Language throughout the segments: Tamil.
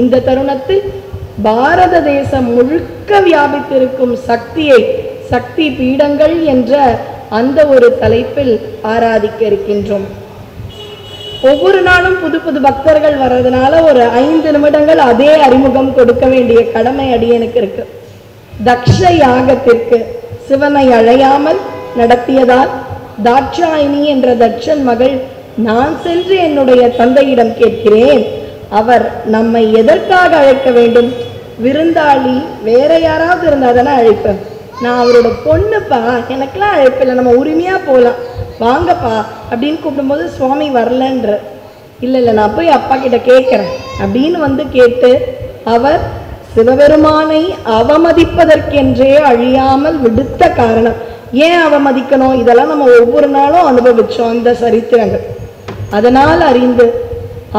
இந்த தருணத்தில் பாரத தேசம் முழுக்க வியாபித்திருக்கும் சக்தியை சக்தி பீடங்கள் என்ற அந்த ஒரு தலைப்பில் ஆராதிக்க இருக்கின்றோம். ஒவ்வொரு நாளும் புது புது பக்தர்கள் வர்றதுனால ஒரு 5 நிமிடங்கள் அதே அறிமுகம் கொடுக்க வேண்டிய கடமை அடியனுக்கு இருக்கு. தக்ஷ யாகத்திற்கு சிவனை அழையாமல் நடத்தியதால் தாட்சாயினி என்ற தட்சன் மகள், நான் சென்று என்னுடைய தந்தையிடம் கேட்கிறேன், அவர் நம்மை எதற்காக அழைக்க வேண்டும்? விருந்தாளி வேற யாராவது இருந்தா தானே அழைப்பேன், நான் அவரோட பொண்ணுப்பா, எனக்கெல்லாம் அழைப்பில்லை, நம்ம உரிமையா போகலாம், வாங்கப்பா அப்படின்னு கூப்பிடும்போது சுவாமி வரலன்ற. இல்லை நான் போய் அப்பா கிட்ட கேட்குறேன் அப்படின்னு வந்து கேட்டு அவர் சிவபெருமானை அவமதிப்பதற்கென்றே அழியாமல் விடுத்த காரணம். ஏன் அவமதிக்கணும்? இதெல்லாம் நம்ம ஒவ்வொரு நாளும் அனுபவிச்சோம் அந்த சரித்திரங்கள். அதனால் அறிந்து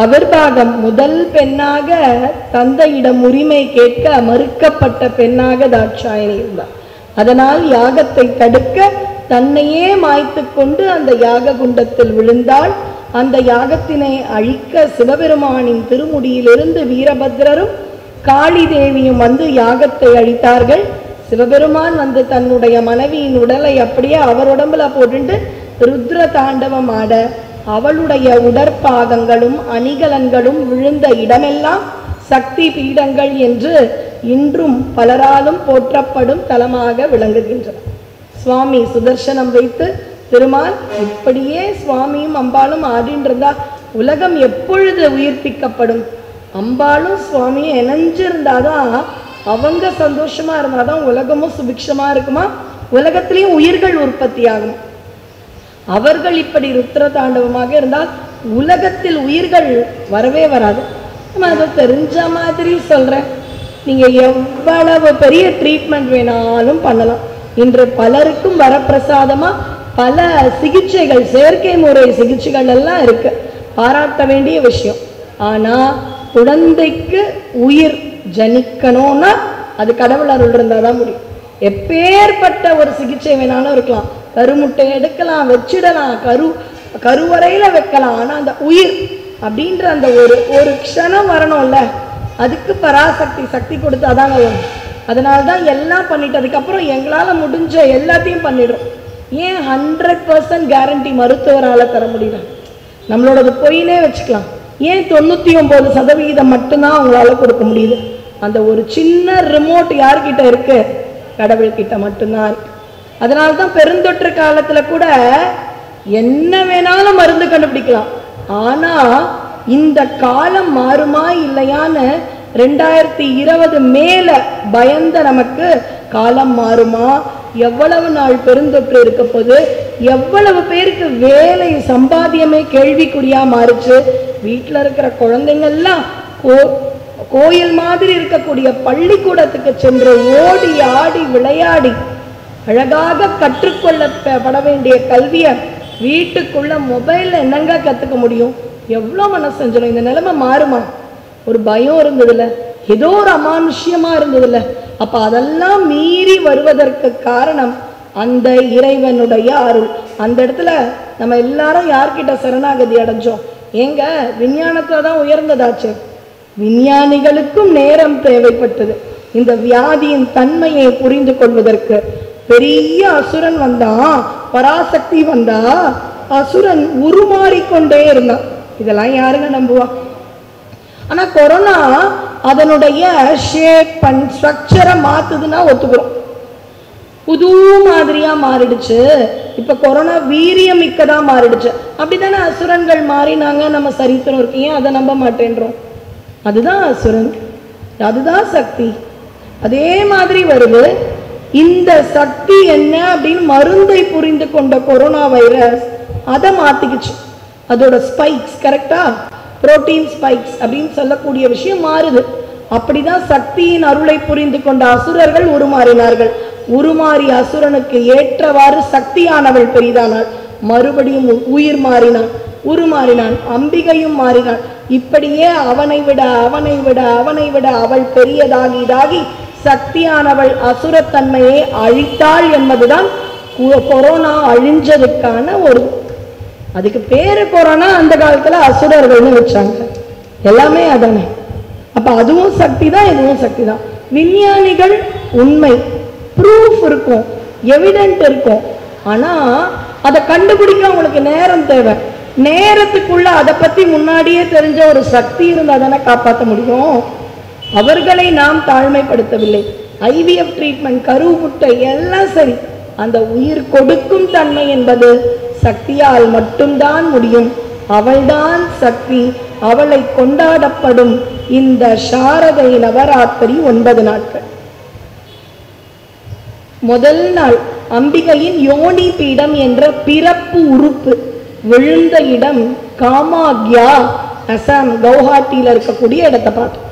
அவிர்வாகம் முதல் பெண்ணாக தந்தையிடம் உரிமை கேட்க மறுக்கப்பட்ட பெண்ணாக தாட்சாயணி இருந்தார். அதனால் யாகத்தை தடுக்க தன்னையே மாய்த்து கொண்டு அந்த யாக குண்டத்தில் விழுந்தாள். அந்த யாகத்தினை அழிக்க சிவபெருமானின் திருமுடியிலிருந்து வீரபத்ரரும் காளி தேவியும் வந்து யாகத்தை அழித்தார்கள். சிவபெருமான் வந்து தன்னுடைய மனைவியின் உடலை அப்படியே அவர் உடம்புல போட்டு ருத்ர தாண்டவம் ஆட அவளுடைய உடற்பாகங்களும் அணிகலன்களும் விழுந்த இடமெல்லாம் சக்தி பீடங்கள் என்று இன்றும் பலராலும் போற்றப்படும் தலமாக விளங்குகின்றன. சுவாமி சுதர்சனம் வைத்து திருமால் இப்படியே சுவாமியும் அம்பாலும் ஆடின்றிருந்தா உலகம் எப்பொழுது உயிர்ப்பிக்கப்படும்? அம்பாலும் சுவாமியும் இணைஞ்சிருந்தாதான், அவங்க சந்தோஷமா இருந்தாதான் உலகமும் சுபிக்ஷமா இருக்குமா, உலகத்திலையும் உயிர்கள் உற்பத்தி ஆகும். அவர்கள் இப்படி ருத்ர தாண்டவமாக இருந்தால் உலகத்தில் உயிர்கள் வரவே வராது. நம்ம அதை தெரிஞ்ச மாதிரி சொல்றேன். நீங்க எவ்வளவு பெரிய ட்ரீட்மெண்ட் வேணாலும் பண்ணலாம். இன்று பலருக்கும் வரப்பிரசாதமா பல சிகிச்சைகள், செயற்கை முறை சிகிச்சைகள் எல்லாம் இருக்கு, பாராட்ட வேண்டிய விஷயம். ஆனா குழந்தைக்கு உயிர் ஜனிக்கணும்னா அது கடவுள் அருள் இருந்தாதான் முடியும். எப்பேற்பட்ட ஒரு சிகிச்சை வேணாலும் இருக்கலாம், கருமுட்டை எடுக்கலாம், வச்சிடலாம், கருவறையில வைக்கலாம். ஆனா அந்த உயிர் அப்படின்ற அந்த ஒரு க்ஷணம் வரணும்ல, அதுக்கு பராசக்தி சக்தி கொடுத்தாதாங்க வரும். அதனால்தான் எல்லாம் பண்ணிட்டு அதுக்கப்புறம் எங்களால முடிஞ்ச எல்லாத்தையும் பண்ணிடுறோம். ஏன் 100% கேரண்டி மருத்துவரால தர முடியல? நம்மளோட பொய்னே வச்சுக்கலாம். ஏன் 99% மட்டும்தான் அவங்களால கொடுக்க முடியுது? அந்த ஒரு சின்ன ரிமோட் யார்கிட்ட இருக்கு? கடவுள்கிட்ட மட்டும்தான் இருக்கு. அதனால்தான் பெருந்தொற்று காலத்துல கூட என்ன வேணாலும் மருந்து கண்டுபிடிக்கலாம். ஆனா இந்த காலம் மாறுமா இல்லையான்னு 2020 மேல பயந்த நமக்கு காலம் மாறுமா, எவ்வளவு நாள் பெருந்தொற்று இருக்க போது, எவ்வளவு பேருக்கு வேலை சம்பாத்தியமே கேள்விக்குறியா மாறுச்சு. வீட்டில் இருக்கிற குழந்தைங்கள்லாம் கோயில் மாதிரி இருக்கக்கூடிய பள்ளிக்கூடத்துக்கு சென்று ஓடி ஆடி விளையாடி அழகாக கற்றுக்கொள்ளப்பட வேண்டிய கல்வியை வீட்டுக்குள்ள மொபைல்ல என்னங்க கத்துக்க முடியும்? எவ்வளோ மனசஞ்சலம். இந்த நிலைமை மாறுமா? ஒரு பயம் இருந்ததுல, ஏதோ ஒரு அமானுஷ்யமா இருந்ததுல. அப்ப அதெல்லாம் மீறி வருவதற்கு காரணம் அந்த இறைவனுடைய அருள். அந்த இடத்துல நம்ம எல்லாரும் யார்கிட்ட சரணாகதி அடைஞ்சோம்? ஏங்க விஞ்ஞானத்துல தான் உயர்ந்ததாச்சு. விஞ்ஞானிகளுக்கும் நேரம் தேவைப்பட்டது இந்த வியாதியின் தன்மையை புரிந்து கொள்வதற்கு. பெரிய அசுரன் வந்தா, பராசக்தி வந்தா, அசுரன் உருமாறிக்கொண்டே இருந்தான். இதெல்லாம் யாருங்க நம்புவா? ஆனா கொரோனா அதனுடைய ஷேப் அண்ட் ஸ்ட்ரக்சரை மாத்துதுன்னா ஒத்துக்கிறோம். புது மாதிரியா மாறிடுச்சு. இப்ப கொரோனா வீரியமிக்கதா மாறிடுச்சு. அப்படித்தானே அசுரன்கள் மாறினாங்க நம்ம சரித்திரம் இருக்கு. ஏன் அதை நம்ப மாட்டேன்றோம்? அதுதான் அசுரன், அதுதான் சக்தி. அதே மாதிரி வருது. இந்த சக்தி என்ன அப்படின்னு மருந்தை புரிந்து கொண்ட கொரோனா வைரஸ் அதை மாத்திக்குச்சு. அதோட ஸ்பைக்ஸ், கரெக்டா, புரோட்டீன் ஸ்பைக்ஸ் அப்படின்னு சொல்லக்கூடிய விஷயம் மாறுது. அப்படிதான் சக்தியின் அருளை புரிந்து கொண்ட அசுரர்கள் உருமாறினார்கள். உருமாறிய அசுரனுக்கு ஏற்றவாறு சக்தியானவள் பெரிதானாள். மறுபடியும் உயிர் மாறினான், உருமாறினான். அம்பிகையும் மாறினாள். இப்படியே அவனை விட அவனை விட அவனை விட அவள் பெரியதாகி இதாகி சக்தியானவள் அசுரத்தன்மையை அழித்தாள் என்பதுதான் கொரோனா அழிஞ்சதுக்கான ஒரு, அதுக்கு பேரு கொரோனா. அந்த காலத்துல அசுரர்கள்னு வச்சாங்க. எல்லாமே அதானே. அப்ப அதுவும் சக்தி தான், இதுவும் சக்தி தான். விஞ்ஞானிகள் உண்மை ப்ரூஃப் இருக்கும், எவிடென்ட் இருக்கும். ஆனா அதை கண்டுபிடிக்க அவங்களுக்கு நேரம் தேவை. நேரத்துக்குள்ள அதை பத்தி முன்னாடியே தெரிஞ்ச ஒரு சக்தி இருந்தா தானே காப்பாற்ற முடியும். அவர்களை நாம் தாழ்மைப்படுத்தவில்லை. IVF ட்ரீட்மெண்ட், கரு முட்டை எல்லாம் சரி, அந்த உயிர் கொடுக்கும் தன்மை என்பது சக்தியால் மட்டும்தான் முடியும். அவள்தான் சக்தி. அவளை கொண்டாடப்படும் இந்த சாரதை நவராத்திரி 9 நாட்கள். முதல் நாள் அம்பிகையின் யோனி பீடம் என்ற பிறப்பு உறுப்பு விழுந்த இடம் காமாக்யா, அசாம் கவுஹாட்டியில் இருக்கக்கூடிய இடத்தை பார்த்தோம்.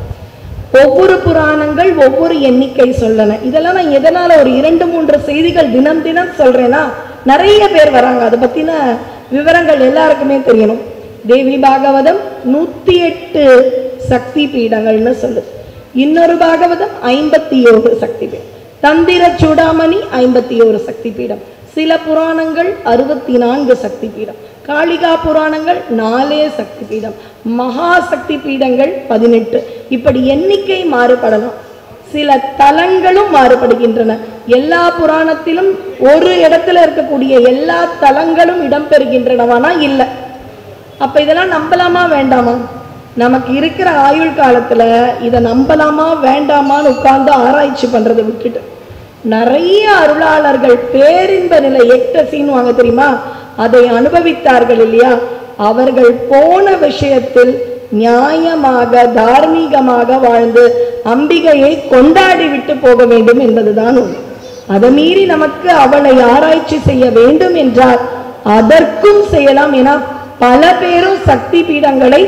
ஒவ்வொரு புராணங்கள் ஒவ்வொரு எண்ணிக்கை சொல்லன. இதெல்லாம் நான் எதனால ஒரு 2-3 செய்திகள் தினம் தினம் சொல்றேன்னா, நிறைய பேர் வராங்க, அதை பத்தின விவரங்கள் எல்லாருக்குமே தெரியணும். தேவி பாகவதம் 108 சக்தி பீடங்கள்னு சொல்லுது. இன்னொரு பாகவதம் 57 சக்தி பீடம். தந்திர சூடாமணி 51 சக்தி பீடம். சில புராணங்கள் 64 சக்தி பீடம். காளிகா புராணங்கள் 4 சக்தி பீடம். மகா சக்தி பீடங்கள் 18. இப்படி எண்ணிக்கை மாறுபடலாம். சில தலங்களும் மாறுபடுகின்றன. எல்லா புராணத்திலும் ஒரு இடத்துல இருக்கக்கூடிய எல்லா தலங்களும் இடம்பெறுகின்றனவானா இல்லை. அப்ப இதெல்லாம் நம்பலாமா வேண்டாமா? நமக்கு இருக்கிற ஆயுள் காலத்துல இதை நம்பலாமா வேண்டாமான்னு உட்கார்ந்து ஆராய்ச்சி பண்றதை விட்டுட்டு, நிறைய அருளாளர்கள் பேரின்ப நிலை எக்டசின்னு வாங்க தெரியுமா, அதை அனுபவித்தார்கள் இல்லையா? அவர்கள் போன விஷயத்தில் நியாயமாக தார்மீகமாக வாழ்ந்து அம்பிகையை கொண்டாடி விட்டு போக வேண்டும் என்பதுதான் உண்மை. அதை மீறி நமக்கு அவளை ஆராய்ச்சி செய்ய வேண்டும் என்றால் அதற்கும் செய்யலாம். ஏன்னா பல பேரும் சக்தி பீடங்களை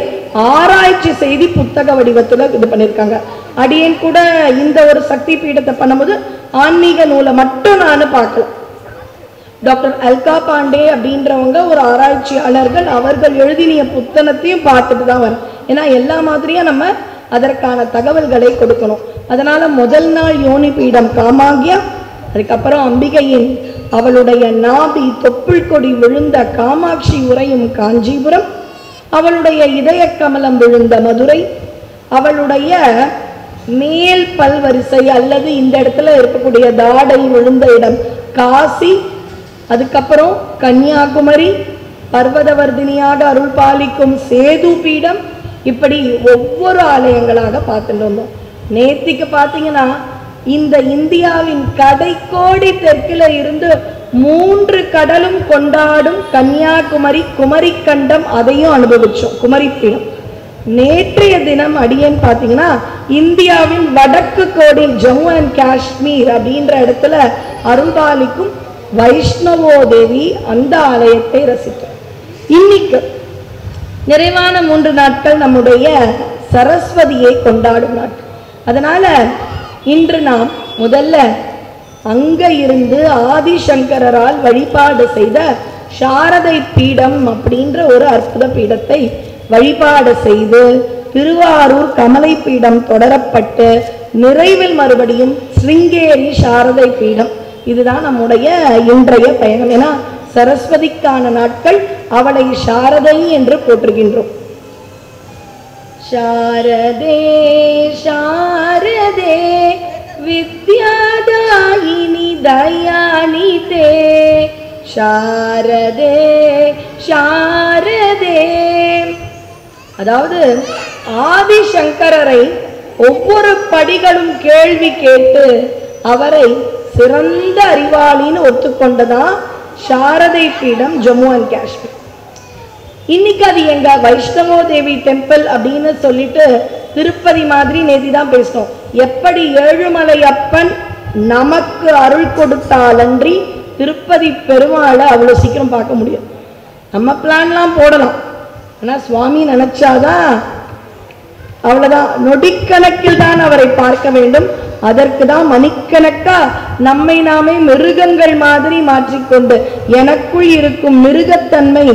ஆராய்ச்சி செய்து புத்தக வடிவத்துல இது பண்ணிருக்காங்க. அடியேன் கூட இந்த ஒரு சக்தி பீடத்தை பண்ணும்போது ஆன்மீக நூலை மட்டும் நான் பார்க்கல. டாக்டர் அல்கா பாண்டே அப்படின்றவங்க ஒரு ஆராய்ச்சியாளர்கள், அவர்கள் எழுதினிய புத்தகத்தையும் பார்த்துட்டு தான் வரும். ஏன்னா எல்லா மாதிரியும் நம்ம அதற்கான தகவல்களை கொடுக்கணும். அதனால முதல் நாள் யோனி பீடம் காமாக்யா, அதுக்கப்புறம் அம்பிகையின் அவளுடைய நாபி தொப்புள் கொடி விழுந்த காமாட்சி உரையும் காஞ்சிபுரம், அவளுடைய இதய கமலம் விழுந்த மதுரை, அவளுடைய மேல் பல்வரிசை அல்லது இந்த இடத்துல இருக்கக்கூடிய தாடை விழுந்த இடம் காசி, அதுக்கப்புறம் கன்னியாகுமரி, பர்வதவர்தினியாக அருள் பாலிக்கும் சேது பீடம், இப்படி ஒவ்வொரு ஆலயங்களாக பார்த்துட்டு வந்தோம். நேத்திக்கு பார்த்தீங்கன்னா இந்த இந்தியாவின் கடைக்கோடி தெற்கில இருந்து 3 கடலும் கொண்டாடும் கன்னியாகுமரி குமரிக்கண்டம், அதையும் அனுபவிச்சோம். குமரி பீடம். நேற்றைய தினம் அடியேன் பார்த்தீங்கன்னா இந்தியாவின் வடக்கு கோடி ஜம்மு அண்ட் காஷ்மீர் அப்படின்ற இடத்துல அருள்பாலிக்கும் வைஷ்ணவோ தேவி, அந்த ஆலயத்தை ரசித்தோம். இன்னைக்கு நிறைவான 3 நாட்கள் நம்முடைய சரஸ்வதியை கொண்டாடும் நாட்கள். அதனால இன்று நாம் முதல்ல அங்க இருந்து ஆதிசங்கரால் வழிபாடு செய்த சாரதை பீடம் அப்படின்ற ஒரு அற்புத பீடத்தை வழிபாடு செய்து திருவாரூர் கமலை பீடம் தொடரப்பட்டு நிறைவில் மறுபடியும் ஸ்ருங்கேரி சாரதை பீடம், இதுதான் நம்முடைய இன்றைய பயணம். ஏன்னா சரஸ்வதிக்கான நாட்கள், அவளை சாரதை என்று போற்றுகின்றோம். சாரதே சாரதே வித்யாதாயினி தயானிதே சாரதே சாரதே. அதாவது ஆதிசங்கரரை ஒவ்வொரு படிகளும் கேள்வி கேட்டு அவரை சிறந்த அறிவாளின்னு ஒத்துக்கொண்டதான் சாரதை பீடம் ஜம்மு அண்ட் காஷ்மீர். இன்னைக்கு அது எங்க வைஷ்ணவோ தேவி டெம்பிள் அப்படின்னு சொல்லிட்டு திருப்பதி மாதிரி நேதி தான் பேசணும். எப்படி ஏழுமலையப்பன் நமக்கு அருள் கொடுத்தாலன்றி திருப்பதி பெருமாளை அவ்வளவு சீக்கிரம் பார்க்க முடியும். நம்ம பிளான்லாம் போடலாம், ஆனா சுவாமி நினைச்சாதான் அவ்வளவுதான். நொடிக்கணக்கில் தான் அவரை பார்க்க வேண்டும். அதற்கு தான் மணிக்கணக்கா நம்மை நாமே மிருகங்கள் மாதிரி மாற்றிக்கொண்டு எனக்குள் இருக்கும் மிருகத்தன்மை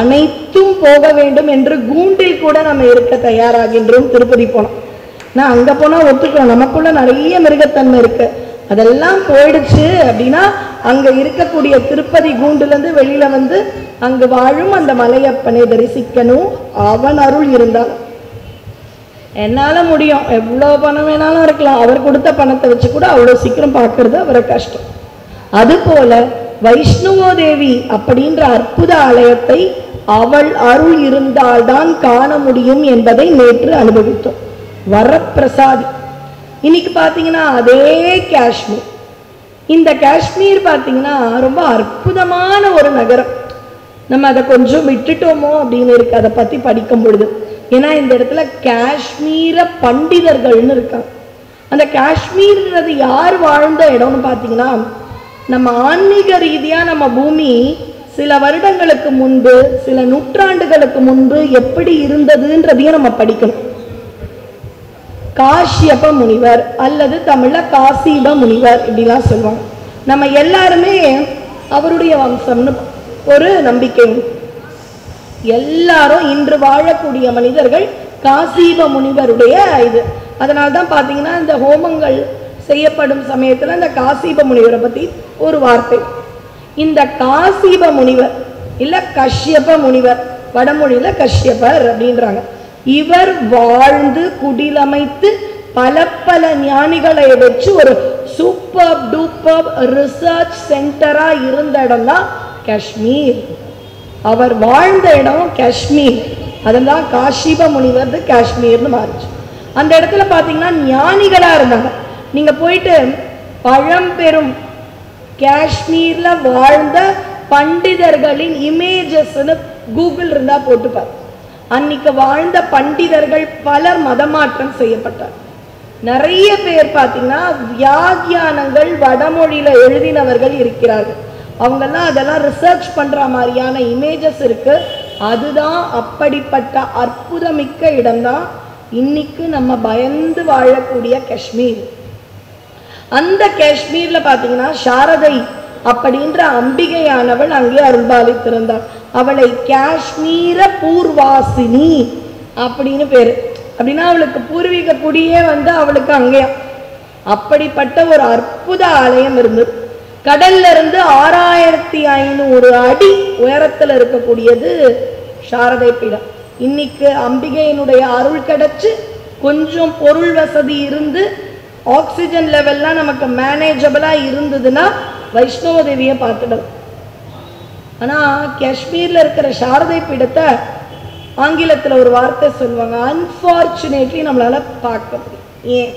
அனைத்தும் போக வேண்டும் என்று கூண்டில் கூட நம்ம இருக்க தயாராகின்றோம். திருப்பதி போனோம், நான் அங்க போனா ஒத்துக்கிறோம், நமக்குள்ள நிறைய மிருகத்தன்மை இருக்கு, அதெல்லாம் போயிடுச்சு அப்படின்னா அங்க இருக்கக்கூடிய திருப்பதி கூண்டுல இருந்து வெளியில வந்து அங்கு வாழும் அந்த மலையப்பனை தரிசிக்கணும். அவன் அருள் இருந்தால் என்னால் முடியும், எவ்வளோ பணம் வேணாலும் இருக்கலாம், அவர் கொடுத்த பணத்தை வச்சு கூட அவ்வளோ சீக்கிரம் பார்க்கறது அவரை கஷ்டம். அதுபோல வைஷ்ணவோ தேவி அப்படின்ற அற்புத ஆலயத்தை அவள் அருள் இருந்தால்தான் காண முடியும் என்பதை நேற்று அனுபவித்தோம். வரப்பிரசாதி. இன்னைக்கு பார்த்தீங்கன்னா அதே காஷ்மீர். இந்த காஷ்மீர் பார்த்தீங்கன்னா ரொம்ப அற்புதமான ஒரு நகரம். நம்ம அதை கொஞ்சம் விட்டுட்டோமோ அப்படின்னு இருக்கு அதை பற்றி படிக்கும் பொழுது. ஏன்னா இந்த இடத்துல காஷ்மீர பண்டிதர்கள்னு இருக்காங்க. அந்த காஷ்மீர்ன்றது யார் வாழ்ந்த இடம்னு பார்த்தீங்கன்னா, நம்ம ஆன்மீக ரீதியாக நம்ம பூமி சில வருடங்களுக்கு முன்பு, சில நூற்றாண்டுகளுக்கு முன்பு எப்படி இருந்ததுன்றதையும் நம்ம படிக்கணும். காஷ்யப முனிவர் அல்லது தமிழ்ல காசிப முனிவர் இப்படிலாம் சொல்லுவாங்க. நம்ம எல்லாருமே அவருடைய வம்சம்னு ஒரு நம்பிக்கை. எல்லாரும் இன்று வாழக்கூடிய மனிதர்கள் காசிப முனிவருடைய இது. அதனால்தான் பார்த்தீங்கன்னா இந்த ஹோமங்கள் செய்யப்படும் சமயத்தில் இந்த காசிப முனிவரை பற்றி ஒரு வார்த்தை. இந்த காசிப முனிவர் இல்ல கஷ்யப முனிவர், வடமொழியில கஷ்யபர் அப்படின்றாங்க. இவர் வாழ்ந்து குடிலமைத்து பல பல ஞானிகளை வச்சு ஒரு சூப்பர் டூப்பர் ரிசர்ச் சென்டரா இருந்த இடம் தான் காஷ்மீர். அவர் வாழ்ந்த இடம் காஷ்மீர். அதெல்லாம் காஷிப முனிவர் காஷ்மீர்னு மாறிச்சு. அந்த இடத்துல பார்த்தீங்கன்னா ஞானிகளா இருந்தாங்க. நீங்க போயிட்டு பழம்பெரும் காஷ்மீர்ல வாழ்ந்த பண்டிதர்களின் இமேஜஸ்ன்னு கூகுள் இருந்தா போட்டுப்பார். அன்னைக்கு வாழ்ந்த பண்டிதர்கள் பலர் மதமாற்றம் செய்யப்பட்டார். நிறைய பேர் பார்த்தீங்கன்னா வியாக்கியானங்கள் வடமொழியில எழுதினவர்கள் இருக்கிறார்கள். அவங்கெல்லாம் அதெல்லாம் ரிசர்ச் பண்ற மாதிரியான இமேஜஸ் இருக்கு. அதுதான் அப்படிப்பட்ட அற்புதமிக்க இடம்தான் இன்னைக்கு நம்ம பயந்து வாழக்கூடிய காஷ்மீர். அந்த காஷ்மீர்ல பார்த்தீங்கன்னா சாரதை அப்படின்ற அம்பிகையானவள் அங்கே அருள்பாலித்திருந்தாள். அவளை காஷ்மீர பூர்வாசினி அப்படின்னு பேரு. அப்படின்னா அவளுக்கு பூர்வீக குடியே அவளுக்கு அங்கேயா. அப்படிப்பட்ட ஒரு அற்புத ஆலயம் இருந்தது. கடல்ல இருந்து 6500 அடி உயரத்தில் இருக்கக்கூடியது சாரதை பீடம். இன்னைக்கு அம்பிகையினுடைய அருள் கிடைச்சு கொஞ்சம் பொருள் வசதி இருந்து ஆக்சிஜன் லெவல்லாம் நமக்கு மேனேஜபிளா இருந்ததுன்னா வைஷ்ணவ தேவியை பார்த்துடலாம். ஆனா காஷ்மீர்ல இருக்கிற சாரதை பீடத்தை ஆங்கிலத்தில் ஒரு வார்த்தை சொல்லுவாங்க, அன்பார்ச்சுனேட்லி நம்மளால பார்க்க முடியும். ஏன்?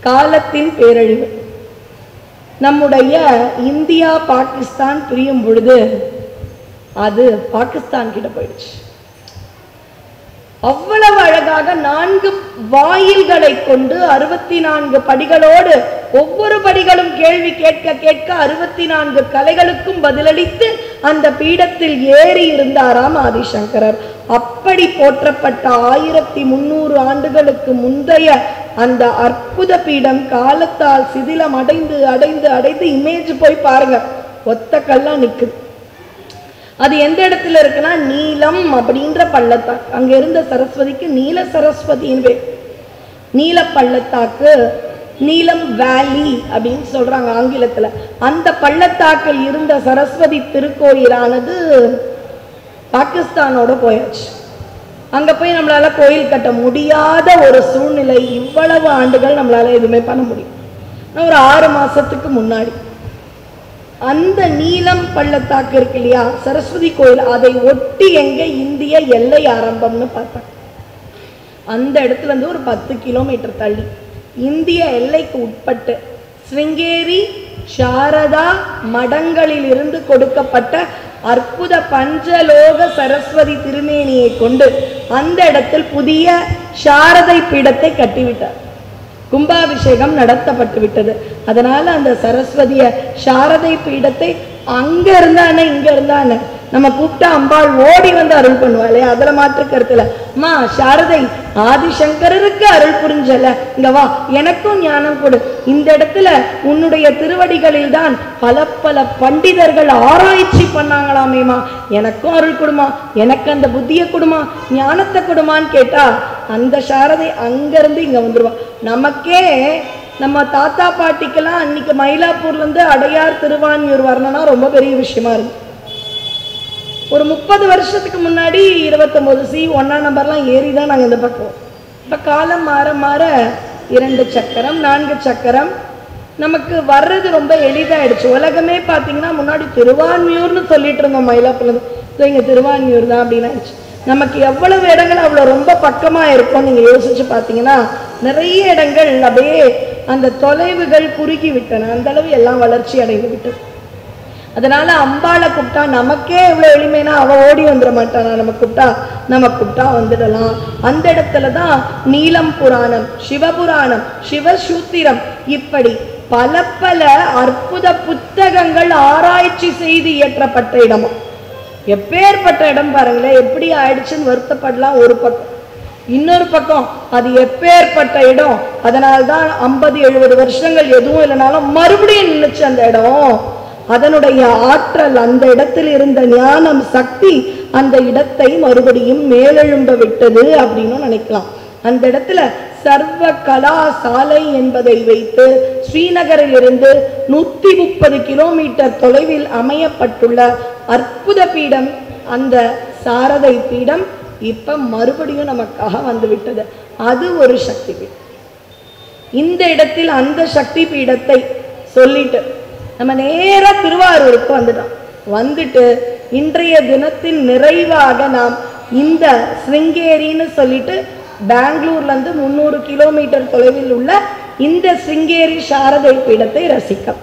காலத்தின் பேரழிவு. நம்முடைய இந்தியா பாகிஸ்தான் பிரியும் பொழுது அது பாகிஸ்தான் கிட்ட போயிடுச்சு. அவ்வளவு அழகாக 4 வாயில்களை கொண்டு 64 படிகளோடு ஒவ்வொரு படிகளும் கேள்வி கேட்க கேட்க 64 கலைகளுக்கும் பதிலளித்து அந்த பீடத்தில் ஏறி இருந்தாராம் ஆதிசங்கரர். அப்படி போற்றப்பட்ட 1300 ஆண்டுகளுக்கு முந்தைய அந்த அற்புத பீடம் காலத்தால் சிதிலம் அடைந்து அடைந்து அடைந்து இமேஜ் போய் பாருங்க, ஒத்த கல்லா நிக்குது. அது எந்த இடத்துல இருக்குன்னா நீலம் அப்படின்ற பள்ளத்தாக்கு. அங்க இருந்த சரஸ்வதிக்கு நீல சரஸ்வதியின் பேர். நீல பள்ளத்தாக்கு, நீலம் வேலி அப்படின்னு சொல்றாங்க ஆங்கிலத்துல. அந்த பள்ளத்தாக்கில் இருந்த சரஸ்வதி திருக்கோயிலானது பாகிஸ்தானோட போயாச்சு. அங்க போய் நம்மளால கோயில் கட்ட முடியாத ஒரு சூழ்நிலை. இவ்வளவு ஆண்டுகள் நம்மளால எதுவுமே பண்ண முடியும். ஒரு 6 மாசத்துக்கு முன்னாடி அந்த நீலம் பள்ளத்தாக்கு இருக்கு இல்லையா, சரஸ்வதி கோயில், அதை ஒட்டி எங்க இந்திய எல்லை ஆரம்பம்னு பார்த்தாங்க. அந்த இடத்துல இருந்து ஒரு 10 கிலோமீட்டர் தள்ளி இந்திய எல்லைக்கு உட்பட்டு ஸ்ருங்கேரி சாரதா மடங்களில் இருந்து கொடுக்கப்பட்ட அற்புத பஞ்சலோக சரஸ்வதி திருமேனியை கொண்டு அந்த இடத்தில் புதிய சாரதை பீடத்தை கட்டிவிட்டார். கும்பாபிஷேகம் நடத்தப்பட்டு விட்டது. அதனால அந்த சரஸ்வதிய சாரதை பீடத்தை அங்க இருந்தானே இங்க இருந்தானே நம்ம கூப்பிட்டா அம்பாள் ஓடி வந்து அருள் பண்ணுவாளே, அதுல மாற்று கருத்துல அம்மா சாரதை ஆதிசங்கரருக்கு அருள் புரிஞ்சல, இங்க வா எனக்கும் ஞானம் கொடு. இந்த இடத்துல உன்னுடைய திருவடிகளில் தான் பல பல பண்டிதர்கள் ஆராய்ச்சி பண்ணாங்களாமேமா, எனக்கும் அருள் கொடுமா, எனக்கு அந்த புத்தியை கொடுமா, ஞானத்தை கொடுமான்னு கேட்டா அந்த சாரதை அங்கிருந்து இங்க வந்துருவா. நமக்கே நம்ம தாத்தா பாட்டிக்கெல்லாம் அன்னைக்கு மயிலாப்பூர்ல இருந்து அடையார் திருவான்மியூர் வரணும்னா ரொம்ப பெரிய விஷயமா இருக்கு. ஒரு 30 வருஷத்துக்கு முன்னாடி 29C 1ஆம் நம்பர்லாம் ஏறி தான் நாங்கள் இந்த பக்கம் இப்போ காலம் மாற மாற 2 சக்கரம் 4 சக்கரம் நமக்கு வர்றது ரொம்ப எளிதாயிடுச்சு. உலகமே பார்த்தீங்கன்னா முன்னாடி திருவான்மியூர்னு சொல்லிட்டு இருந்தோம், மயிலாப்பூர்லேருந்து இங்கே திருவான்மியூர் தான் அப்படின்னு ஆயிடுச்சு. நமக்கு எவ்வளவு இடங்கள் அவ்வளோ ரொம்ப பக்கமாக இருக்கும். நீங்கள் யோசிச்சு பார்த்தீங்கன்னா நிறைய இடங்கள் அப்படியே அந்த தொலைவுகள் குறுகி விட்டன, அந்த அளவு எல்லாம் வளர்ச்சி அடைந்து விட்டது. அதனால அம்பாளை கூப்பிட்டா நமக்கே எவ்வளோ எளிமைனா அவள் ஓடி வந்துட மாட்டானா, நம்ம கூப்பிட்டா வந்துடலாம். அந்த இடத்துல தான் நீலம் புராணம், சிவபுராணம், சிவசூத்திரம், இப்படி பல பல அற்புத புத்தகங்கள் ஆராய்ச்சி செய்து இயற்றப்பட்ட இடமா. எப்பேற்பட்ட இடம் பாருங்களேன், எப்படி ஆயிடுச்சுன்னு வருத்தப்படலாம் ஒரு பக்கம். இன்னொரு பக்கம் அது எப்பேற்பட்ட இடம், அதனால்தான் 50-70 வருஷங்கள் எதுவும் இல்லைனாலும் மறுபடியும் நின்றுச்சு அந்த இடம். அதனுடைய ஆற்றல், அந்த இடத்தில் இருந்த ஞானம், சக்தி அந்த இடத்தை மறுபடியும் மேலெழும்ப விட்டது அப்படின்னு நினைக்கலாம். அந்த இடத்துல சர்வ கலா சாலை என்பதை வைத்து ஸ்ரீநகரில் இருந்து 130 கிலோமீட்டர் தொலைவில் அமையப்பட்டுள்ள அற்புத பீடம் அந்த சாரதை பீடம் இப்ப மறுபடியும் நமக்காக வந்து விட்டது. அது ஒரு சக்தி பீடம். இந்த இடத்தில் அந்த சக்தி பீடத்தை சொல்லிட்டு நம்ம நேரா திருவாரூருக்கு வந்துட்டு இன்றைய தினத்தின் நிறைவாக நாம் இந்த சிருங்கேரின்னு சொல்லிட்டு பெங்களூர்ல இருந்து 300 கிலோமீட்டர் தொலைவில் உள்ள இந்த சிருங்கேரி சாரதை பீடத்தை ரசிக்க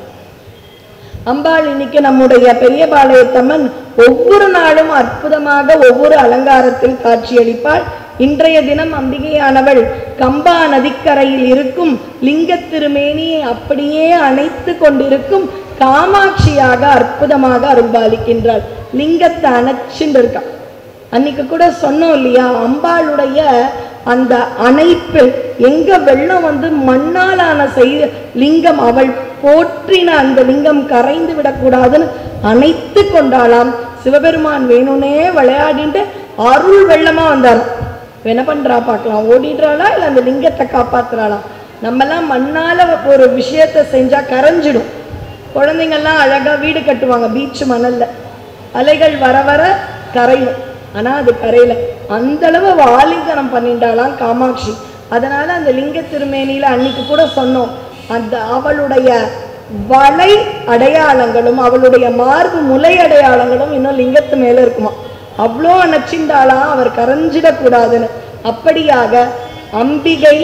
அம்பாள் இன்னைக்கு நம்முடைய பெரியபாளையத்தம்மன் ஒவ்வொரு நாளும் அற்புதமாக ஒவ்வொரு அலங்காரத்தில் காட்சியளிப்பாள். இன்றைய தினம் அம்பிகையானவள் கம்பா நதிக்கரையில் இருக்கும் லிங்க திருமேனியை அப்படியே அணைத்து கொண்டிருக்கும் காமாட்சியாக அற்புதமாக அருள்பாலிக்கின்றாள். லிங்கத்தை அணைச்சுட்டு இருக்கா. அன்னைக்கு கூட சொன்னோம் இல்லையா, அம்பாளுடைய அந்த அணைப்பு எங்க வெள்ளம் வந்து மண்ணாலான லிங்கம், அவள் போற்றின அந்த லிங்கம் கரைந்து விடக்கூடாதுன்னு அணைத்து கொண்டாளாம். சிவபெருமான் வேணும்னே விளையாடிட்டு அருள் வெள்ளமா வந்தாராம். என்ன பண்றா பார்க்கலாம், ஓடிடுறாளா இல்லை அந்த லிங்கத்தை காப்பாத்துறாளா? நம்மெல்லாம் மண்ணால ஒரு விஷயத்த செஞ்சா கரைஞ்சிடும். குழந்தைங்கள்லாம் அழகா வீடு கட்டுவாங்க பீச் மணல்ல, அலைகள் வர வர கரையும், ஆனா அது கரையில. அந்த அளவு ஆலிங்கனம் பண்ணிட்டாலாம் காமாட்சி. அதனால அந்த லிங்க திருமேனியில அன்னைக்கு கூட சொன்னோம், அந்த அவளுடைய வளை அடையாளங்களும் அவளுடைய மார்பு முலை அடையாளங்களும் இன்னும் லிங்கத்து மேல இருக்குமா. அவ்வளோ அணைச்சிண்டாலாம் அவர் கரைஞ்சிடக்கூடாதுன்னு. அப்படியாக அம்பிகை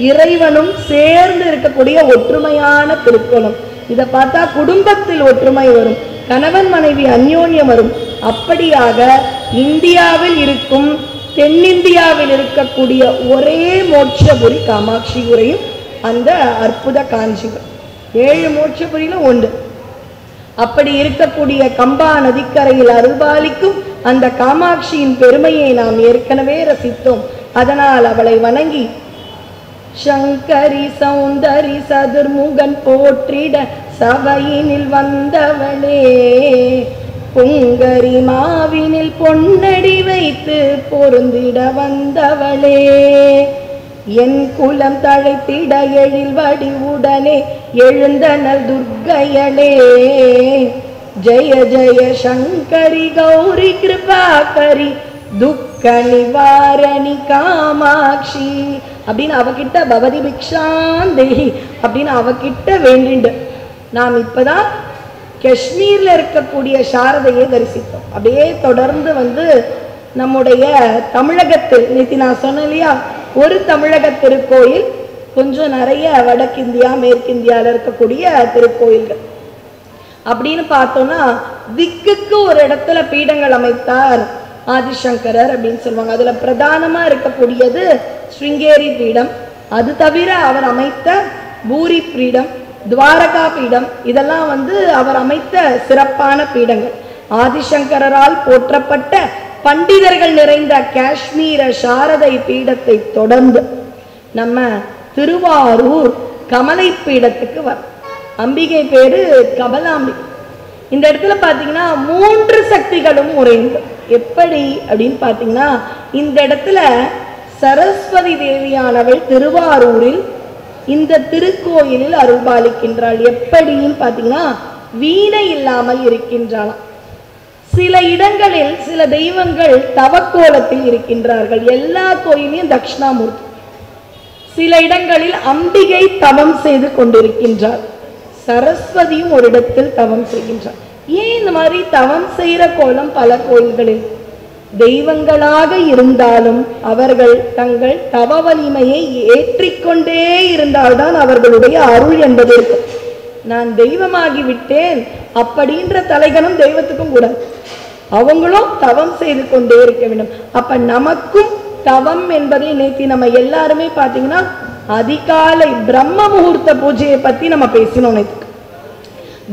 இறைவனும் சேர்ந்து இருக்கக்கூடிய ஒற்றுமையான திருக்கோலம். இதை பார்த்தா குடும்பத்தில் ஒற்றுமை வரும், கணவன் மனைவி அந்யோன்யம் வரும். அப்படியாக இந்தியாவில் இருக்கும், தென்னிந்தியாவில் இருக்கக்கூடிய ஒரே மோட்சபுரி காமாட்சிபுரையும் அந்த அற்புத காஞ்சிபுரம். 7 மோட்சபுரியில 1. அப்படி இருக்கக்கூடிய கம்பா நதிக்கரையில் அருள்பாலிக்கும் அந்த காமாட்சியின் பெருமையை நாம் ஏற்கனவே ரசித்தோம். அதனால் அவளை வணங்கி சங்கரி சௌந்தரி சதுர்முகன் போற்றிட சபையினில் வந்தவளே, பொங்கரி மாவினில் பொன்னடி வைத்து பொருந்திட வந்தவளே, என் குலம் தழைத்திட எழில் வடிவுடனே எழுந்தனல் துர்க்கையளே, ஜெய ஜெய சங்கரி கௌரி கிருபாகரி துக்க நிவாரணி காமாட்சி அப்படின்னு அவகிட்ட பவதி பிக்ஷாந்தேஹி அப்படின்னு அவகிட்ட வேண்டிண்டு நாம் இப்பதான் காஷ்மீர்ல இருக்கக்கூடிய சாரதையை தரிசித்தோம். அப்படியே தொடர்ந்து வந்து நம்முடைய தமிழகத்தில் நேற்று நான் சொன்னேன் இல்லையா, ஒரு தமிழக திருக்கோயில், கொஞ்சம் நிறைய வடக்கிந்தியா மேற்கிந்தியாவில் இருக்கக்கூடிய திருக்கோயில்கள் அப்படின்னு பார்த்தோம்னா திக்குக்கு ஒரு இடத்துல பீடங்கள் அமைத்தார் ஆதிசங்கரர் அப்படின்னு சொல்லுவாங்க. அதுல பிரதானமா இருக்கக்கூடியது ஸ்ருங்கேரி பீடம். அது தவிர அவர் அமைத்த பூரி பீடம், துவாரகா பீடம், இதெல்லாம் வந்து அவர் அமைத்த சிறப்பான பீடங்கள். ஆதிசங்கரால் போற்றப்பட்ட பண்டிதர்கள் நிறைந்த காஷ்மீர சாரதை பீடத்தை தொடர்ந்து நம்ம திருவாரூர் கமலை பீடத்துக்கு வரும். அம்பிகை பேரு கமலாம்பிகை. இந்த இடத்துல பார்த்தீங்கன்னா 3 சக்திகளும் உறைந்து. எப்படி அப்படின்னு பார்த்தீங்கன்னா, இந்த இடத்துல சரஸ்வதி தேவியானவள் திருவாரூரில் இந்த திருக்கோயிலில் அருள்பாலிக்கின்றாள். எப்படின்னு பார்த்தீங்கன்னா, வீணை இல்லாமல் இருக்கின்றாளாம். சில இடங்களில் சில தெய்வங்கள் தவக்கோலத்தில் இருக்கின்றார்கள். எல்லா கோயிலையும் தட்சிணாமூர்த்தி, சில இடங்களில் அம்பிகை தவம் செய்து கொண்டிருக்கின்றார், சரஸ்வதியும் ஒரு இடத்தில் தவம் செய்கின்றார். ஏன் இந்த மாதிரி தவம் செய்கிற கோலம் பல கோயில்களில்? தெய்வங்களாக இருந்தாலும் அவர்கள் தங்கள் தவ வலிமையை ஏற்றிக்கொண்டே இருந்தால்தான் அவர்களுடைய அருள் என்பது இருக்கும். நான் தெய்வமாகி விட்டேன் அப்படின்ற தலைகணம் தெய்வத்துக்கும் கூட, அவங்களும் தவம் செய்து கொண்டே இருக்க வேண்டும். அப்ப நமக்கும் தவம் என்பதை நேற்று நம்ம எல்லாருமே பார்த்தீங்கன்னா அதிகாலை பிரம்ம முகூர்த்த பூஜையை பத்தி நம்ம பேசினோம். நேற்று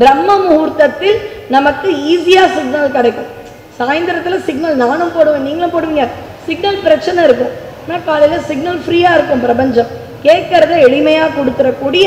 பிரம்ம முகூர்த்தத்தில் நமக்கு ஈஸியா சிக்னல் கிடைக்கும். சாயந்தரத்துல சிக்னல் நானும் போடுவேன், நீங்களும் போடுவீங்க. சிக்னல் பிரச்சனை இருக்கும், ஆனால் காலையில சிக்னல் ஃப்ரீயா இருக்கும். பிரபஞ்சம் கேட்கறத எளிமையா கொடுத்துடக்கூடிய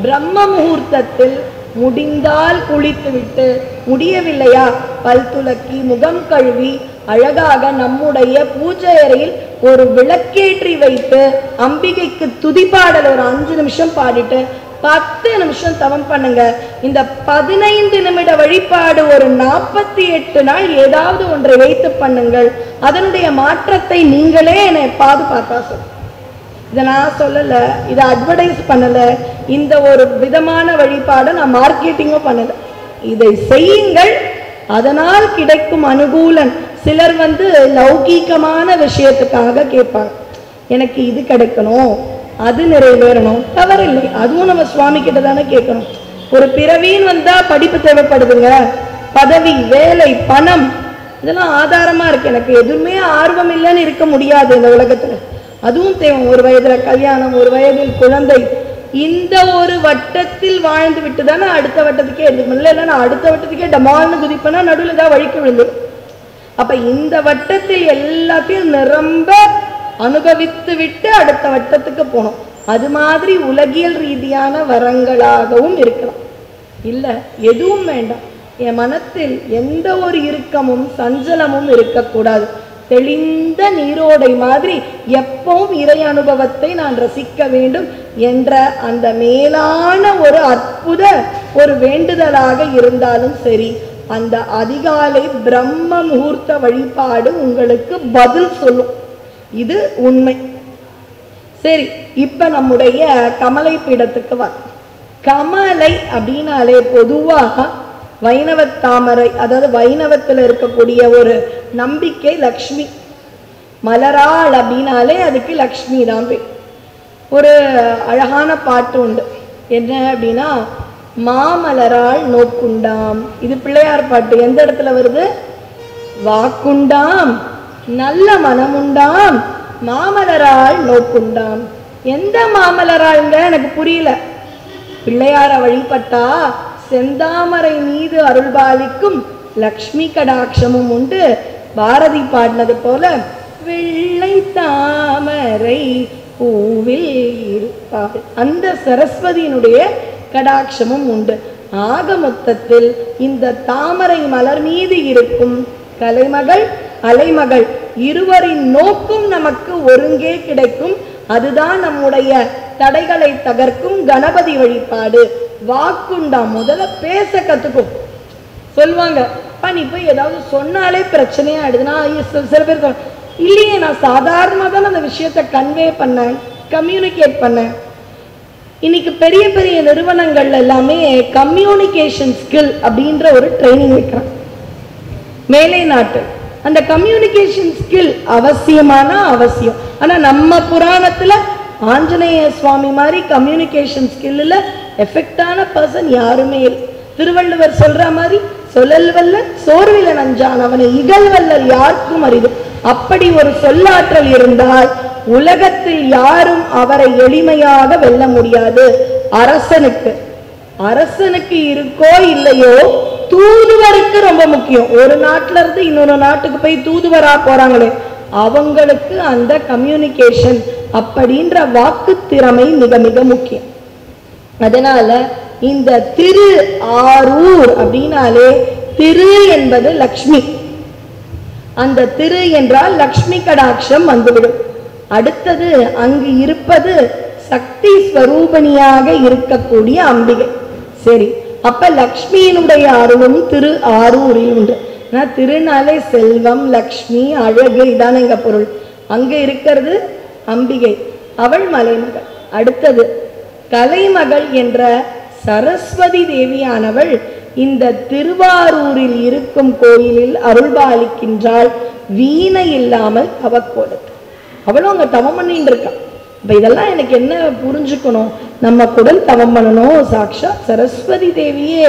பிரம்ம முகூர்த்தத்தில் முடிந்தால் குளித்து விட்டு, முடியவில்லையா பல் துலக்கி முகம் கழுவி அழகாக நம்முடைய பூஜை அறையில் ஒரு விளக்கேற்றி வைத்து அம்பிகைக்கு துதிப்பாடல் ஒரு 5 நிமிஷம் பாடிட்டு 10 நிமிஷம் தவம் பண்ணுங்க. இந்த 15 நிமிட வழிபாடு ஒரு 48 நாள் ஏதாவது ஒன்றை வைத்து பண்ணுங்கள். அதனுடைய மாற்றத்தை நீங்களே என்னை பார்த்தா சொல்ல. இதை நான் சொல்லல, இதை அட்வர்டைஸ் பண்ணல, இந்த ஒரு விதமான வழிபாடை நான் மார்க்கெட்டிங்கும் பண்ணல. இதை செய்யுங்கள், அதனால் கிடைக்கும் அனுகூலன். சிலர் லௌகீகமான விஷயத்துக்காக கேட்பாங்க, எனக்கு இது கிடைக்கணும், அது நிறைவேறணும். தவறில்லை, அதுவும் நம்ம சுவாமி கிட்ட தானே கேட்கணும். ஒரு பிறவின்னு வந்தா படிப்பு தேவைப்படுதுங்க, பதவி, வேலை, பணம், இதெல்லாம் ஆதாரமா இருக்கு. எனக்கு எதுவுமே ஆர்வம் இல்லைன்னு இருக்க முடியாது இந்த உலகத்துல, அதுவும் தேவை. ஒரு வயதுல கல்யாணம், ஒரு வயதில் குழந்தை, இந்த ஒரு வட்டத்தில் வாழ்ந்து விட்டு தானே அடுத்த வட்டத்துக்கே எடுத்துக்கணும். இல்லை நான் அடுத்த வட்டத்துக்கே டமால்னு குதிப்பேன்னா நடுவில் ஏதாவது வழிக்கு விழுந்துடும். அப்ப இந்த வட்டத்தில் எல்லாத்தையும் நிரம்ப அனுபவித்து விட்டு அடுத்த வட்டத்துக்கு போகணும். அது மாதிரி உலகியல் ரீதியான வரங்களாகவும் இருக்கலாம். இல்லை எதுவும் வேண்டாம், என் மனத்தில் எந்த ஒரு இறுக்கமும் சஞ்சலமும் இருக்கக்கூடாது. தெளிந்த நீரோடை மாதிரி எப்பவும் இறை அனுபவத்தை நான் ரசிக்க வேண்டும் என்ற அந்த மேலான ஒரு அற்புத ஒரு வேண்டுதலாக இருந்தாலும் சரி, அந்த அதிகாலை பிரம்ம முகூர்த்த வழிபாடு உங்களுக்கு பதில் சொல்லும். இது உண்மை. சரி, இப்ப நம்முடைய கமலை பீடத்துக்கு வர. கமலை அப்படின்னாலே பொதுவாக வைணவ தாமரை, அதாவது வைணவத்தில் இருக்கக்கூடிய ஒரு நம்பிக்கை லக்ஷ்மி. மலராள் அப்படின்னாலே அதுக்கு லக்ஷ்மி தான் பேர். ஒரு அழகான பாட்டு உண்டு, என்ன அப்படின்னா, மாமலராள் நோக்குண்டாம். இது பிள்ளையார் பாட்டு. எந்த இடத்துல வருது? வாக்குண்டாம் நல்ல மனமுண்டாம் மாமலராள் நோக்குண்டாம். எந்த மாமலராள்ங்க எனக்கு புரியல. பிள்ளையார வழிபட்டா செந்தாமரை மீது அருள்பாலிக்கும் லக்ஷ்மி கடாட்சமும் உண்டு. பாரதி பாடினது போல வெள்ளை தாமரை பூவில் இருப்பாள், அந்த சரஸ்வதியினுடைய கடாட்சமும் உண்டு. ஆக மொத்தத்தில் இந்த தாமரை மலர் மீது இருக்கும் கலைமகள் அலைமகள் இருவரின் நோக்கும் நமக்கு ஒருங்கே கிடைக்கும். அதுதான் நம்முடைய தடைகளை தகர்க்கும் கணபதி வழிபாடு. வாக்குண்டா, முதல்ல பேச கத்துக்கும். சொல்லுவாங்க, அப்பா நீ போய் ஏதாவது சொன்னாலே பிரச்சனையா ஆயிடுதுன்னா, சில பேர் இல்லையே நான் சாதாரணமாக தான் அந்த விஷயத்தை கன்வே பண்ணேன், கம்யூனிகேட் பண்ணேன். இன்னைக்கு பெரிய பெரிய நிறுவனங்கள் எல்லாமே கம்யூனிகேஷன் ஸ்கில் அப்படின்ற ஒரு ட்ரைனிங் வைக்கிறாங்க மேலை நாட்டு. அந்த கம்யூனிகேஷன் ஸ்கில் அவசியமான அவசியம். ஆனா நம்ம புராணத்துல ஆஞ்சநேய சுவாமி மாதிரி கம்யூனிகேஷன் ஸ்கில்ல எஃபெக்டான பர்சன் யாருமே இல்லை. திருவள்ளுவர் சொல்ற மாதிரி சொல்லல் வல்லல் சோர்வில நஞ்சான் அவனை இகழ் வல்லல் யாருக்கும் அரிது. அப்படி ஒரு சொல்லாற்றல் இருந்தால் உலகத்தில் யாரும் அவரை எளிமையாக வெல்ல முடியாது. அரசனுக்கு இருக்கோ இல்லையோ, தூதுவருக்கு ரொம்ப முக்கியம். ஒரு நாட்டுல இருந்து இன்னொரு நாட்டுக்கு போய் தூதுவரா போறாங்களே, அவங்களுக்கு அந்த கம்யூனிகேஷன் அப்படின்ற வாக்கு திறமை மிக மிக முக்கியம். அதனால இந்த திரு ஆரூர் அப்படின்னாலே திரு என்பது லக்ஷ்மி. அந்த திரு என்றால் லக்ஷ்மி கடாட்சம் வந்துவிடும். அடுத்தது அங்கு இருப்பது சக்தி ஸ்வரூபணியாக இருக்கக்கூடிய அம்பிகை. சரி, அப்ப லக்ஷ்மியினுடைய அருளும் திரு ஆரூரில் உண்டு. திருநாளே செல்வம், லக்ஷ்மி, அழகு, இதான எங்க பொருள். அங்க இருக்கிறது அம்பிகை. அவள் மலைமகள். அடுத்தது கலைமகள் என்ற சரஸ்வதி தேவியானவள் இந்த திருவாரூரில் இருக்கும் கோயிலில் அருள்பாலிக்கின்றாள். வீணை இல்லாமல் தவக்கோலத்தில் அவளும் அங்க தவம் பண்ணிட்டு இருக்கான். இப்ப இதெல்லாம் எனக்கு என்ன புரிஞ்சுக்கணும், நம்ம கூட தவம் பண்ணணும். சாக்ஷா சரஸ்வதி தேவியே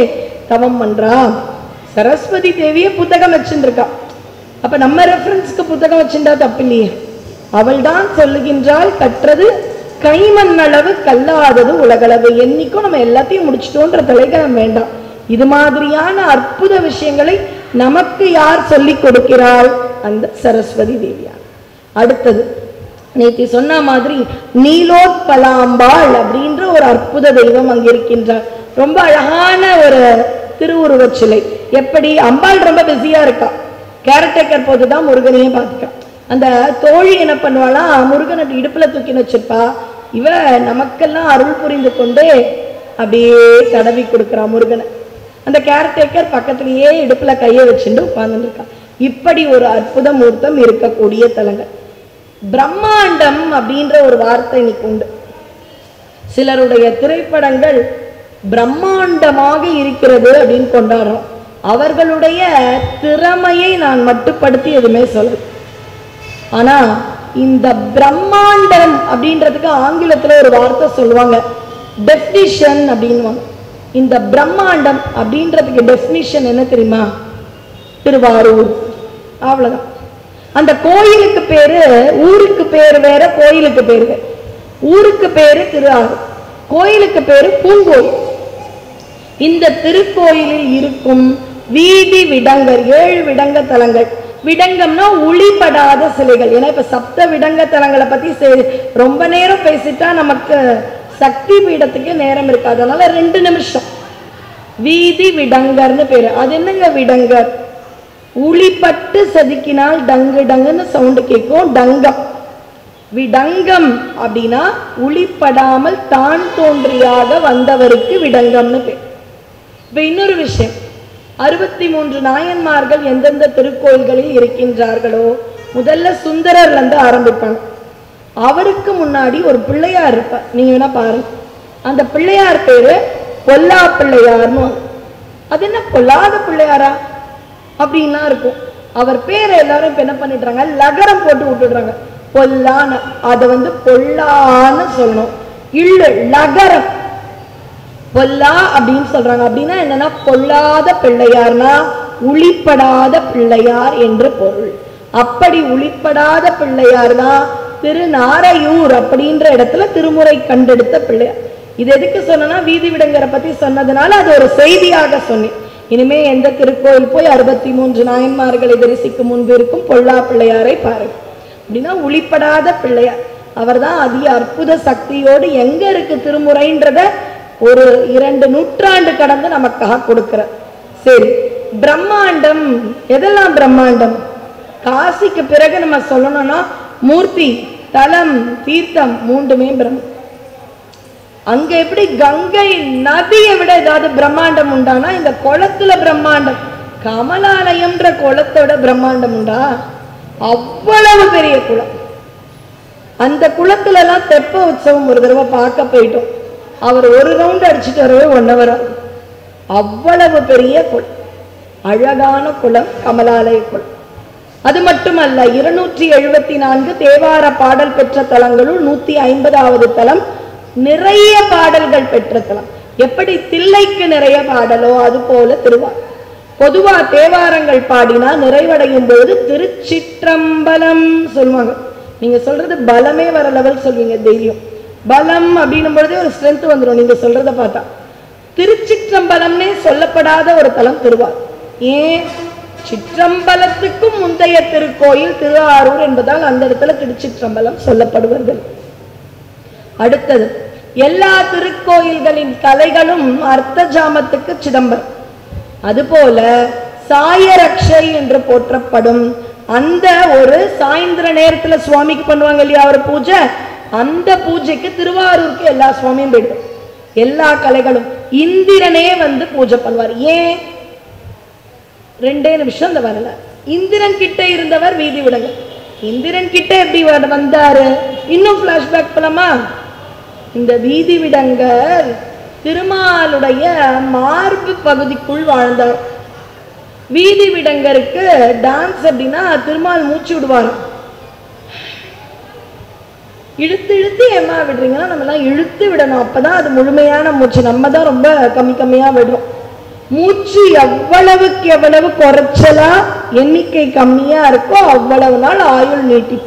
தவம் பண்றா, சரஸ்வதி தேவியே புத்தகம் வச்சுருக்கா. அப்ப நம்ம ரெஃபரன்ஸ்க்கு புத்தகம் வச்சுட்டா தப்பு இல்லையே. அவள் தான் சொல்லுகின்றாள், கற்றது கைமண்ணளவு கல்லாதது உலகளவு. என்னைக்கும் நம்ம எல்லாத்தையும் முடிச்சிட்டோன்ற தலைகணம் வேண்டாம். இது மாதிரியான அற்புத விஷயங்களை நமக்கு யார் சொல்லிக் கொடுக்கிறாள்? அந்த சரஸ்வதி தேவியார். அடுத்தது நேற்று சொன்ன மாதிரி நீலோத்பலாம்பாள் அப்படின்ற ஒரு அற்புத தெய்வம் அங்க இருக்கின்றார். ரொம்ப அழகான ஒரு திருவுருவச் சிலை. எப்படி அம்பாள் ரொம்ப பிஸியா இருக்கா, கேரக்டேக்கர் போதுதான் முருகனையே பார்த்துக்கா. அந்த தோழி என்ன பண்ணுவாளா, முருகனை இடுப்புல தூக்கின்னு வச்சிருப்பா. இவ நமக்கெல்லாம் அருள் புரிந்து கொண்டே அப்படியே தடவி கொடுக்குறா முருகனை. அந்த கேரக்டேக்கர் பக்கத்திலேயே இடுப்புல கையை வச்சுட்டு உட்கார்ந்துருக்கா. இப்படி ஒரு அற்புத மூர்த்தம் இருக்கக்கூடிய தலங்கள். பிரம்மாண்டம் அப்படின்ற ஒரு வார்த்தை இன்னைக்கு உண்டு. சிலருடைய திரைப்படங்கள் பிரம்மாண்டமாக இருக்கிறது அப்படின்னு கொண்டாடுறோம். அவர்களுடைய திறமையை நான் மட்டுப்படுத்தி எதுவுமே சொல்ல. ஆனா இந்த பிரம்மாண்டம் அப்படின்றதுக்கு ஆங்கிலத்துல ஒரு வார்த்தை சொல்லுவாங்க, டெஃபினிஷன் அப்படின்வாங்க. இந்த பிரம்மாண்டம் அப்படின்றதுக்கு டெஃபினிஷன் என்ன தெரியுமா? திருவாரூர். அவ்வளவுதான். அந்த கோயிலுக்கு பேரு, ஊருக்கு பேரு வேற, கோயிலுக்கு பேரு வேற. ஊருக்கு பேரு திருவாரூர், கோயிலுக்கு பேரு பூங்கோயில். இந்த திருக்கோயிலில் இருக்கும் வீதி விடங்கர், 7 விடங்க தலங்கள். விடங்கம்னா ஒளிப்படாத சிலைகள். ஏன்னா இப்ப சப்த விடங்க தலங்களை பத்தி ரொம்ப நேரம் பேசிட்டா நமக்கு சக்தி பீடத்துக்கு நேரம் இருக்காது. அதனால 2 நிமிஷம். வீதி விடங்கர்னு பேரு. அது என்னங்க விடங்கர்? உளிப்பட்டு செதுக்கினால் டங்கு டங்குன்னு சவுண்டு கேட்கும், டங்கம். விடங்கம் அப்படின்னா உளிப்படாமல் தான் தோன்றியாக வந்தவருக்கு விடங்கம்னு பேர். இப்ப இன்னொரு விஷயம், 63 நாயன்மார்கள் எந்தெந்த திருக்கோயில்களில் இருக்கின்றார்களோ முதல்ல சுந்தரர்ல இருந்து ஆரம்பிப்பாங்க. அவருக்கு முன்னாடி ஒரு பிள்ளையார் இருப்பார். நீங்க வேணா பாருங்க. அந்த பிள்ளையார் பேரு பொல்லா பிள்ளையார்னு. அது என்ன பொல்லாத பிள்ளையாரா அப்படின்னா இருக்கும். அவர் பேரை எல்லாரும் இப்ப என்ன பண்ணிடுறாங்க, லகரம் போட்டு விட்டுடுறாங்க. பொல்லான்னு, அதை பொல்லான்னு சொல்லணும். இல்லு லகரம் பொல்லா அப்படின்னு சொல்றாங்க. அப்படின்னா என்னன்னா, பொல்லாத பிள்ளையார்னா உளிப்படாத பிள்ளையார் என்று பொருள். அப்படி உளிப்படாத பிள்ளையார்னா திருநாரையூர் அப்படின்ற இடத்துல திருமுறை கண்டெடுத்த பிள்ளையார். இது எதுக்கு சொன்னா, வீதி விடங்கரை பத்தி சொன்னதுனால அது ஒரு செய்தியாக சொன்னேன். இனிமே எந்த திருக்கோயில் போய் 63 நாயன்மார்களை தரிசிக்கும் முன்பு இருக்கும் பொல்லா பிள்ளையாரை பாருங்க. அப்படின்னா உளிப்படாத பிள்ளையார். அவர் தான் அதி அற்புத சக்தியோடு எங்க இருக்கு திருமுறைன்றத ஒரு 2 நூற்றாண்டு கடந்து நமக்காக கொடுக்கிறார். சரி, பிரம்மாண்டம். எதெல்லாம் பிரம்மாண்டம்? காசிக்கு பிறகு நம்ம சொல்லணும்னா மூர்த்தி, தலம், தீர்த்தம் 3மே பிரம்ம. அங்க எப்படி கங்கை நதியை விட ஏதாவது பிரம்மாண்டம் உண்டானா இந்த குளத்துல பிரம்மாண்டம். கமலாலயம்ன்ற குளத்தோட பிரம்மாண்டம் உண்டா? அவ்வளவு பெரிய குளம். அந்த குளத்துல எல்லாம் தெப்ப உற்சவம் ஒரு தடவை பார்க்க போயிட்டோம். அவர் ஒரு ரவுண்ட் அடிச்சுட்டு வரவே 1 hour ஆகும். அவ்வளவு பெரிய குளம், அழகான குளம் கமலாலய குளம். அது மட்டுமல்ல, 274 தேவார பாடல் பெற்ற தலங்களுள் 150வது தலம் நிறைய பாடல்கள் பெற்ற தலம். எப்படி தில்லைக்கு நிறைய பாடலோ அது போல திருவாரூர். பொதுவா தேவாரங்கள் பாடினா நிறைவடையும் போது திருச்சிற்றம்பலம் சொல்லுவாங்க. நீங்க சொல்றது பலமே வர லெவல் சொல்வீங்க. தைரியம் பலம் அப்படின்னும் பொழுதே ஒரு ஸ்ட்ரென்த் வந்துடும். நீங்க சொல்றத பார்த்தா திருச்சிற்றம்பலம்னே சொல்லப்படாத ஒரு தலம் திருவாரூர். ஏன்? சிற்றம்பலத்துக்கும் முந்தைய திருக்கோயில் திருவாரூர் என்பதால் அந்த இடத்துல திருச்சிற்றம்பலம் சொல்லப்படுவது. அடுத்தது, எல்லா திருக்கோயில்களின் தலைகளும் அர்த்த ஜாமத்துக்கு சிதம்பரம். அதுபோல சாயரக்ஷை என்று போற்றப்படும் அந்த ஒரு சாயந்திர நேரத்துல சுவாமிக்கு பண்ணுவாங்க இல்லையா ஒரு பூஜை, அந்த பூஜைக்கு திருவாரூருக்கு எல்லா சுவாமியும் போயிடும். எல்லா கலைகளும் இந்திரனே பூஜை பண்ணுவார். ஏன்? 2 நிமிஷம் அந்த வரல. இந்திரன் கிட்ட இருந்தவர் வீதி விடங்க. இந்திரன் கிட்ட எப்படி வந்தாரு? இன்னும் பிளாஷ்பேக் போலாமா? இந்த வீதி விடங்கர் திருமாலுடைய மார்பு பகுதிக்குள் வாழ்ந்தார். வீதி விடங்கருக்கு டான்ஸ் அப்படின்னா திருமால் மூச்சு விடுவார். இழுத்து இழுத்து ஏமா விடுறீங்கன்னா நம்ம எல்லாம் இழுத்து விடணும், அப்பதான் அது முழுமையான மூச்சு. நம்ம தான் ரொம்ப கம்மியா விடுறோம். மூச்சு எவ்வளவுக்கு எவ்வளவு குறைச்சலா எண்ணிக்கை கம்மியா இருக்கோ அவ்வளவு நாள் ஆயுள் நீட்டி.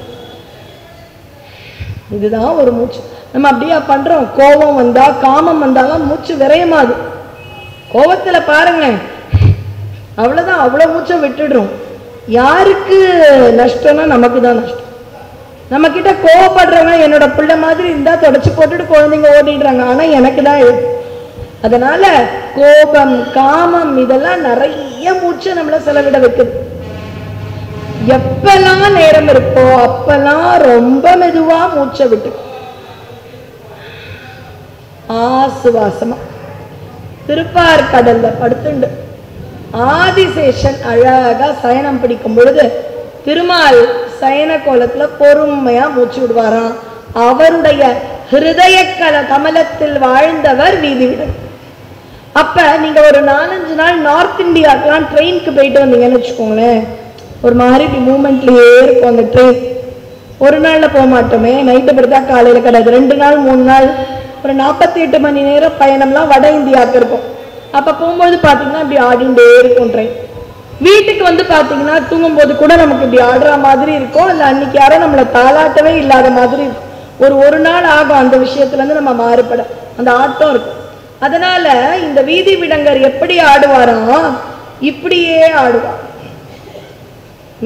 இதுதான் ஒரு மூச்சு. நம்ம அப்படியா பண்றோம்? கோபம் வந்தா காமம் வந்தாலும் மூச்சு விரயமாது. கோபத்துல பாருங்க, அவ்வளவுதான், அவ்வளவு மூச்சை விட்டுடுறோம். யாருக்கு நஷ்டம்னா நமக்கு தான் நஷ்டம். நம்ம கிட்ட கோவப்படுறவங்க என்னோட பிள்ளை மாதிரி இருந்தா தொடச்சு போட்டுட்டு குழந்தைங்க ஓடிடுறாங்க, ஆனா எனக்கு தான். அதனால கோபம் காமம் இதெல்லாம் நிறைய மூச்சை நம்மள செலவிட வைக்குது. எப்பெல்லாம் நேரம் இருக்கோ அப்பெல்லாம் ரொம்ப மெதுவா மூச்சை விட்டு ஆசுவாசமா திருப்பார்கடல்ல படுத்துண்டு ஆதிசேஷன் அழகா சயனம் பிடிக்கும் பொழுது திருமால் சயன கோலத்துல பொறுமையா மூச்சு விடுவாராம். அவருடைய ஹிருதய கமலத்தில் வாழ்ந்தவர் வீதி விடங்கர். அப்ப நீங்க ஒரு 4-5 நாள் நார்த் இந்தியாவுக்குலாம் ட்ரெயினுக்கு போயிட்டு வந்தீங்கன்னு வச்சுக்கோங்களேன், ஒரு மாதிரி மூமெண்ட்லயே இருக்கும் அந்த ட்ரெயின். ஒரு நாள்ல போக மாட்டோமே, நைட்டு படுத்தா காலையில கிடையாது. 2 நாள் 3 நாள் ஒரு 48 மணி நேரம் பயணம்லாம் வட இந்தியாவுக்கு இருக்கும். அப்ப போகும்போது பாத்தீங்கன்னா இப்படி ஆடிண்டே இருக்கும் ட்ரெயின். வீட்டுக்கு வந்து பாத்தீங்கன்னா தூங்கும்போது கூட நமக்கு இப்படி ஆடுற மாதிரி இருக்கும், இல்ல அன்னைக்கு யாரும் நம்மளை தாளாட்டவே இல்லாத மாதிரி இருக்கும். ஒரு நாள் ஆகும் அந்த விஷயத்துல இருந்து நம்ம மாறுபட, அந்த ஆட்டம் இருக்கும். அதனால இந்த வீதி விடங்கர் எப்படி ஆடுவாராம், இப்படியே ஆடுவார்,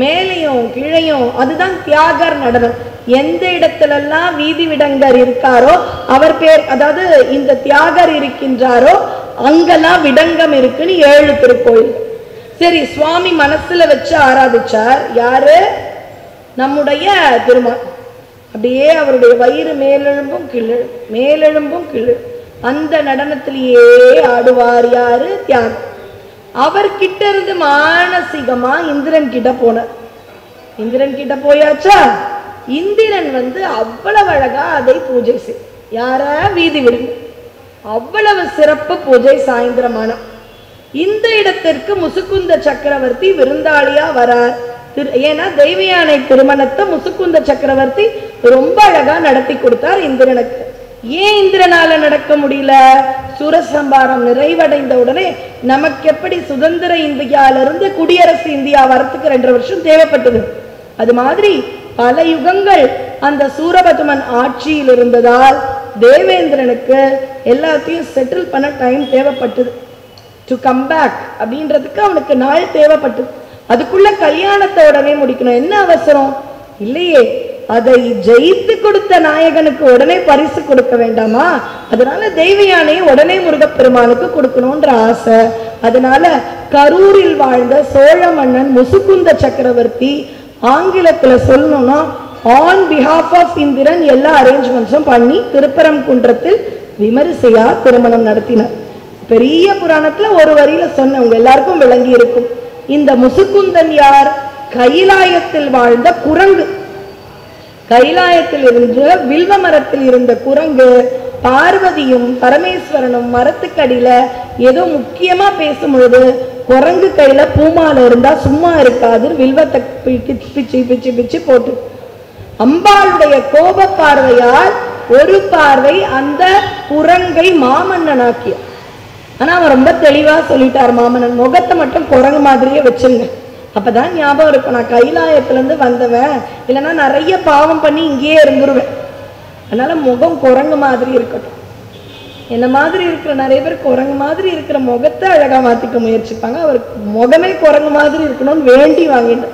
மேலையும் கீழையும். அதுதான் தியாகர் நடனம். எந்த இடத்துல எல்லாம் வீதி விடங்கர் இருக்காரோ அவர் பேர், அதாவது இந்த தியாகர் இருக்கின்றாரோ அங்கெல்லாம் விடங்கம் இருக்குன்னு 7 திருக்கோயில். சரி, சுவாமி மனசுல வச்சு ஆராதிச்சார் யாரு? நம்முடைய திருமால். அப்படியே அவருடைய வயிறு மேலெழும்பும் கீழ் மேலெழும்பும் கீழ் அந்த நடனத்திலேயே ஆடுவார். யாரு? தியாகர். அவர்கிட்ட இருந்து மானசீகமா இந்திரன் கிட்ட போனார். இந்திரன் கிட்ட போயாச்சா? இந்திரன் வந்து அவ்வளவு அழகா அதை பூஜை செய். யார? வீதி விடுங்க. அவ்வளவு சிறப்பு பூஜை. சாயந்திரமான இந்த இடத்திற்கு முசுக்குந்த சக்கரவர்த்தி விருந்தாளியா வரார். ஏன்னா தெய்வயானை திருமணத்தை முசுக்குந்த சக்கரவர்த்தி ரொம்ப அழகா நடத்தி கொடுத்தார் இந்திரனுக்கு. ஏன் இந்திரனால நடக்க முடியல? சூரசம்பாரம் நிறைவடைந்த உடனே நமக்கு எப்படி சுதந்திர இந்தியாவிலிருந்து குடியரசு இந்தியா வரத்துக்கு 2 வருஷம் தேவைப்பட்டது, அது மாதிரி பல யுகங்கள் அந்த சூரபதுமன் ஆட்சியில் இருந்ததால் தேவேந்திரனுக்கு எல்லாத்தையும் செட்டில் பண்ண டைம் தேவைப்பட்டது. டு கம் பேக் அப்படின்றதுக்கு அவனுக்கு நாள் தேவைப்பட்டது. அதுக்குள்ள கல்யாணத்தை உடனே முடிக்கணும். என்ன அவசரம் இல்லையே? அதை ஜெயித்து கொடுத்த நாயகனுக்கு உடனே பரிசு கொடுக்க வேண்டாமா? அதனால தெய்வயானையை உடனே முருகப்பெருமானுக்கு கொடுக்கணும்ன்ற ஆசை. அதனால கரூரில் வாழ்ந்த சோழ மன்னன் முசுக்குந்த சக்கரவர்த்தி, ஆங்கிலத்துல சொல்லணும்னா ஆன் பிஹாஃப் ஆஃப் இந்திரன், எல்லா அரேஞ்ச்மெண்ட்ஸும் பண்ணி திருப்பரங்குன்றத்தில் விமரிசையா திருமணம் நடத்தினார். பெரிய புராணத்துல ஒரு வரியில சொன்ன உங்க எல்லாருக்கும் விளங்கி இருக்கும். இந்த முசுக்குந்தன் யார்? கைலாயத்தில் வாழ்ந்த குரங்கு. கைலாயத்தில் இருந்த வில்வ மரத்தில் இருந்த குரங்கு பார்வதியும் பரமேஸ்வரனும் மரத்துக்கடியில ஏதோ முக்கியமா பேசும் பொழுது குரங்கு கையில பூமால இருந்தா சும்மா இருக்காது, வில்வத்தை பிச்சு பிச்சு பிச்சு போட்டு அம்பாளுடைய கோப பார்வையால் ஒரு பார்வை அந்த குரங்கை மாமன்னனாக்கிய. ஆனா அவன் ரொம்ப தெளிவா சொல்லிட்டார், மாமன்னன் முகத்தை மட்டும் குரங்கு மாதிரியே வச்சிருங்க, அப்பதான் ஞாபகம் இருக்கும் நான் கைலாயத்துல இருந்து வந்தவன், இல்லைன்னா நிறைய பாவம் பண்ணி இங்கேயே இருந்துருவேன். அதனால முகம் குரங்கு மாதிரி இருக்கட்டும். என்ன மாதிரி இருக்கிற நிறைய பேர் குரங்கு மாதிரி இருக்கிற முகத்தை அழகா மாத்திக்க முயற்சிப்பாங்க. அவருக்கு முகமே குரங்கு மாதிரி இருக்கணும்னு வேண்டி வாங்கிட்டு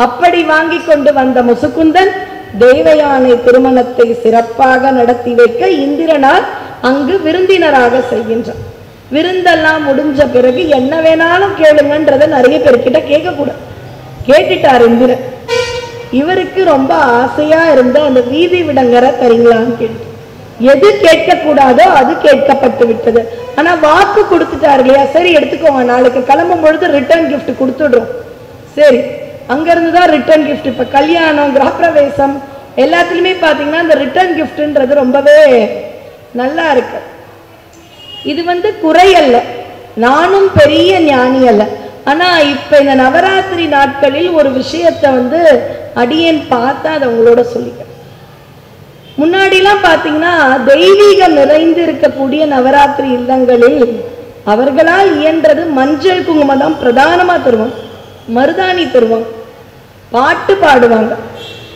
அப்படி வாங்கி கொண்டு வந்த முசுக்குந்தன் தெய்வயானை திருமணத்தை சிறப்பாக நடத்தி வைக்க இந்திரனால் அங்கு விருந்தினராக செய்கின்றான். விருந்தெல்லாம் முடிஞ்ச பிறகு என்ன வேணாலும் கேளுங்கன்றத நிறைய பேர்கிட்ட கேட்கக்கூடாது. கேட்டுட்டார் இந்திரன். இவருக்கு ரொம்ப ஆசையா இருந்த அந்த வீதி விடங்கரை தரீங்களான்னு கேட்டு, எது கேட்கக்கூடாதோ அது கேட்கப்பட்டு விட்டது. ஆனா வாக்கு கொடுத்துட்டாரு இல்லையா, சரி எடுத்துக்கோங்க, நாளைக்கு கிளம்பும் பொழுது ரிட்டர்ன் கிஃப்ட் கொடுத்துடுறோம். சரி, அங்க இருந்துதான் ரிட்டர்ன் கிஃப்ட். இப்ப கல்யாணம் கிரகப்பிரவேசம் எல்லாத்துலயுமே பாத்தீங்கன்னா இந்த ரிட்டர்ன் கிஃப்ட்ன்றது ரொம்பவே நல்லா இருக்கு. இது குறை அல்ல, நானும் பெரிய ஞானி அல்ல. ஆனா இப்ப இந்த நவராத்திரி நாட்களில் ஒரு விஷயத்தை அடியேன் பார்த்தா அதை உங்களோட சொல்லிக்க. முன்னாடிலாம் பாத்தீங்கன்னா தெய்வீகம் நிறைந்து இருக்கக்கூடிய நவராத்திரி இல்லங்களில் அவர்களால் இயன்றது மஞ்சள் குங்குமம் தான் பிரதானமா தருவாங்க, மருதாணி தருவாங்க, பாட்டு பாடுவாங்க,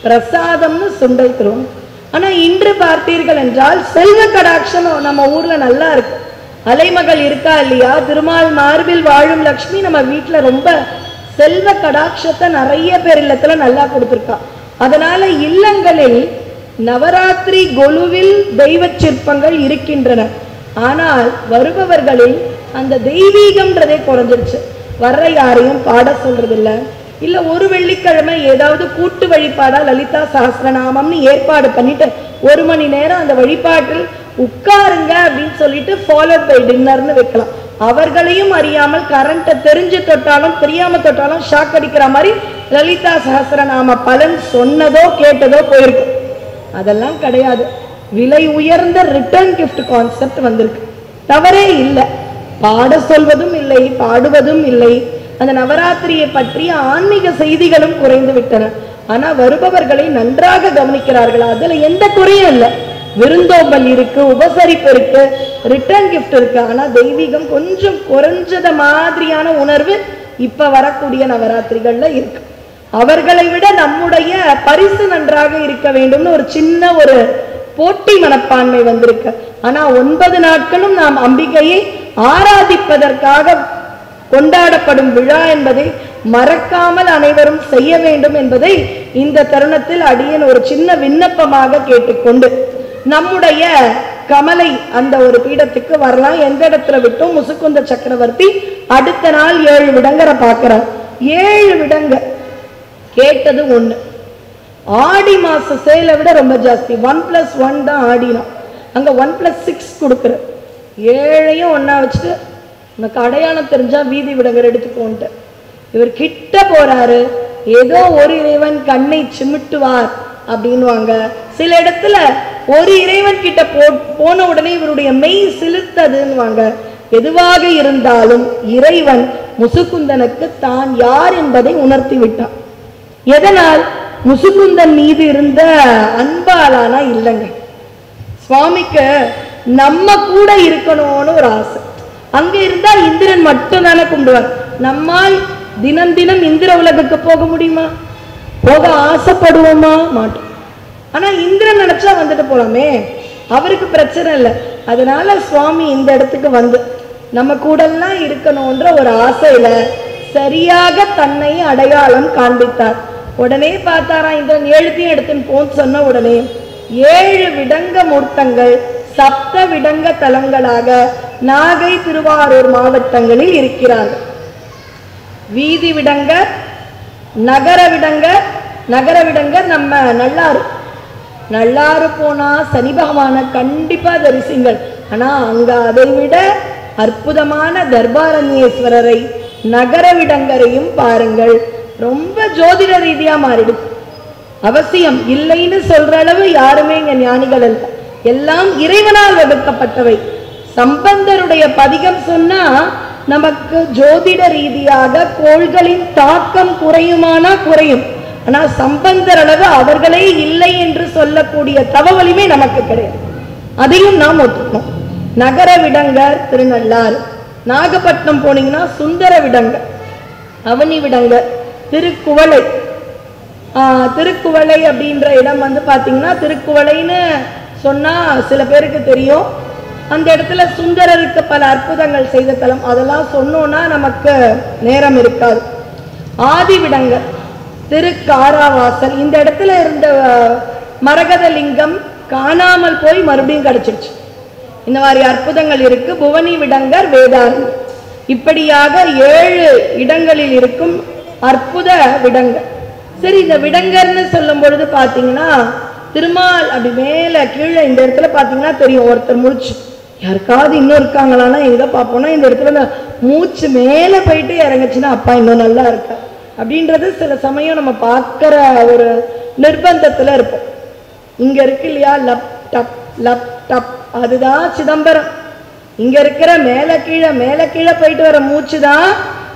பிரசாதம்னு சுண்டல் தருவாங்க. ஆனா இன்று பார்த்தீர்கள் என்றால் செல்வ கடாட்சம் நம்ம ஊர்ல நல்லா இருக்கு. அலைமகள் இருக்கா இல்லையா, திருமால் மார்பில் வாழும் லட்சுமி நம்ம வீட்டுல ரொம்ப செல்வ கடாட்சத்தை நிறைய பேர் இல்லத்துல நல்லா கொடுத்துருக்கா. அதனால இல்லங்களில் நவராத்திரி கொலுவில் தெய்வ சிற்பங்கள் இருக்கின்றன. ஆனால் வருபவர்களில் அந்த தெய்வீகம்ன்றதே குறைஞ்சிருச்சு. வர்ற யாரையும் பாட சொல்றது இல்ல ஒரு வெள்ளிக்கிழமை ஏதாவது கூட்டு வழிபாடா லலிதா சஹஸ்ரநாமம்னு ஏற்பாடு பண்ணிட்டு 1 மணி நேரம் அந்த வழிபாட்டில் உட்காருங்க அப்படின்னு சொல்லிட்டு ஃபாலோட் பை டின்னர்னு வைக்கலாம். அவர்களையும் அறியாமல் கரண்ட்டை தெரிஞ்சு தொட்டாலும் தெரியாம தொட்டாலும் ஷாக் அடிக்கிற மாதிரி லலிதா சஹஸ்ரநாம பலன் சொன்னதோ கேட்டதோ போயிருக்கு. அதெல்லாம் கிடையாது. விலை உயர்ந்த ரிட்டர்ன் கிஃப்ட் கான்செப்ட் வந்திருக்கு. தவறே இல்லை, பாட சொல்வதும் இல்லை, பாடுவதும் இல்லை. அந்த நவராத்திரியை பற்றிய ஆன்மீக செய்திகளும் குறைந்து விட்டன. ஆனா வருபவர்களை நன்றாக கவனிக்கிறார்கள், அதுல எந்த குறையும் இல்லை. விருந்தோம்பல் இருக்கு, உபசரிப்பு இருக்கு, ரிட்டர்ன் கிஃப்ட் இருக்கு. ஆனா தெய்வீகம் கொஞ்சம் குறைஞ்சத மாதிரியான உணர்வு இப்ப வரக்கூடிய நவராத்திரிகள்ல இருக்கு. அவர்களை விட நம்முடைய பரிசு நன்றாக இருக்க வேண்டும்னு ஒரு சின்ன ஒரு போட்டி மனப்பான்மை வந்திருக்கு. ஆனா 9 நாட்களும் நாம் அம்பிகையை ஆராதிப்பதற்காக கொண்டாடப்படும் விழா என்பதை மறக்காமல் அனைவரும் செய்ய வேண்டும் என்பதை இந்த தருணத்தில் அடியேன் ஒரு சின்ன விண்ணப்பமாக கேட்டுக்கொண்டு நம்முடைய கமலை அந்த ஒரு பீடத்துக்கு வரலாம். எந்த இடத்துல விட்டோம், முசுக்குந்த சக்கரவர்த்தி அடுத்த நாள் 7 விடங்கரை பார்க்கிறார். 7 விடங்க கேட்டது 1. ஆடி மாச சேலை விட ரொம்ப ஜாஸ்தி, 1+1 தான் ஆடினா. அங்க 1+6 கொடுக்குற 7ஐயும் ஒன்னா வச்சுட்டு உனக்கு அடையாளம் தெரிஞ்சா வீதி விடங்கர் எடுத்துக்கோன்ட்டு இவர் கிட்ட போறாரு. ஏதோ ஒரு இறைவன் கண்ணை சிமிட்டுவார் அப்படின்வாங்க. சில இடத்துல ஒரு இறைவன் கிட்ட போன உடனே இவருடைய மெய் சிலுத்ததுன்னுவாங்க. எதுவாக இருந்தாலும் இறைவன் முசுகுந்தனுக்கு தான் யார் என்பதை உணர்த்தி விட்டான். எதனால்? முசுகுந்தன் மீது இருந்த அன்பாலானா இல்லைங்க. சுவாமிக்கு நம்ம கூட இருக்கணும்னு ஒரு ஆசை. அங்க இருந்தா இந்திரன் மட்டும் தானே கும்பிடுவார். நம்மால் தினம் தினம் இந்திர உலகுக்கு போக முடியுமா? போக ஆசைப்படுவோமா? மாட்டோம். ஆனா இந்திரன் நினைச்சா வந்துட்டு போலாமே, அவருக்கு பிரச்சனை இல்லை. அதனால சுவாமி இந்த இடத்துக்கு வந்து நம்ம கூட எல்லாம் இருக்கணும்ன்ற ஒரு ஆசையில சரியாக தன்னை அடையாளம் காண்பித்தார். உடனே பார்த்தாரா இந்திரன், எழுத்தையும் எடுத்துன்னு போன்னு சொன்ன உடனே 7 விடங்க மூர்த்தங்கள் சப்த விடங்க தலங்களாக நாகை திருவாரூர் மாவட்டங்களில் இருக்கிறார்கள். வீதி விடங்கர், நகர விடங்கர். நகர விடங்கர் நம்ம நல்லாறு போனா சனி பகவான கண்டிப்பா தரிசிங்கள். ஆனா அங்க அதை விட அற்புதமான தர்பாரண்யேஸ்வரரை நகர விடங்கரையும் பாருங்கள். ரொம்ப ஜோதிட ரீதியா மாறிடுது. அவசியம் இல்லைன்னு சொல்ற அளவு யாருமே இங்க ஞானிகள் அல்ல, எல்லாம் இறைவனால் வகுக்கப்பட்டவை. சம்பந்தருடைய பதிகம் சொன்னா நமக்கு ஜோதிட ரீதியாக கோள்களின் தாக்கம் குறையுமானா குறையும். ஆனா சம்பந்தர் அளவு அவர்களே இல்லை என்று சொல்லக்கூடிய தவ வலிமை நமக்கு கிடையாது. அதையும் நாம் ஒத்துக்கணும். நகர விடங்கர் திருநள்ளாறு. நாகப்பட்டினம் போனீங்கன்னா சுந்தர விடங்கர், அவனி விடங்கர், திருக்குவளை. திருக்குவளை அப்படின்ற இடம் பாத்தீங்கன்னா திருக்குவளைன்னு சொன்னா சில பேருக்கு தெரியும். அந்த இடத்துல சுந்தரருக்கு பல அற்புதங்கள் செய்த தலம். அதெல்லாம் சொன்னோம்னா நமக்கு நேரம் இருக்காது. ஆதி விடங்கர், திருக்காராவாசல். இந்த இடத்துல இருந்த மரகத லிங்கம் காணாமல் போய் மறுபடியும் கிடைச்சிருச்சு. இந்த மாதிரி அற்புதங்கள் இருக்கு. புவனி விடங்கர், வேதாரணி. இப்படியாக 7 இடங்களில் இருக்கும் அற்புத விடங்கர். சரி, இந்த விடங்கர்னு சொல்லும் பொழுது பாத்தீங்கன்னா திருமால் அப்படி மேல கீழே இந்த இடத்துல பாத்தீங்கன்னா தெரியும் ஒருத்தர் மூச்சு. யாருக்காவது இன்னும் இருக்காங்களான்னா எங்க பார்ப்போம்னா இந்த இடத்துல மூச்சு மேல போயிட்டு இறங்குச்சுன்னா அப்பா இன்னும் நல்லா இருக்கா அப்படின்றது சில சமயம் நம்ம பார்க்கிற ஒரு நிர்பந்தத்துல இருப்போம். இங்க இருக்கு இல்லையா லப் டப், அதுதான் சிதம்பரம். இங்க இருக்கிற மேல கீழே போயிட்டு வர மூச்சு தான்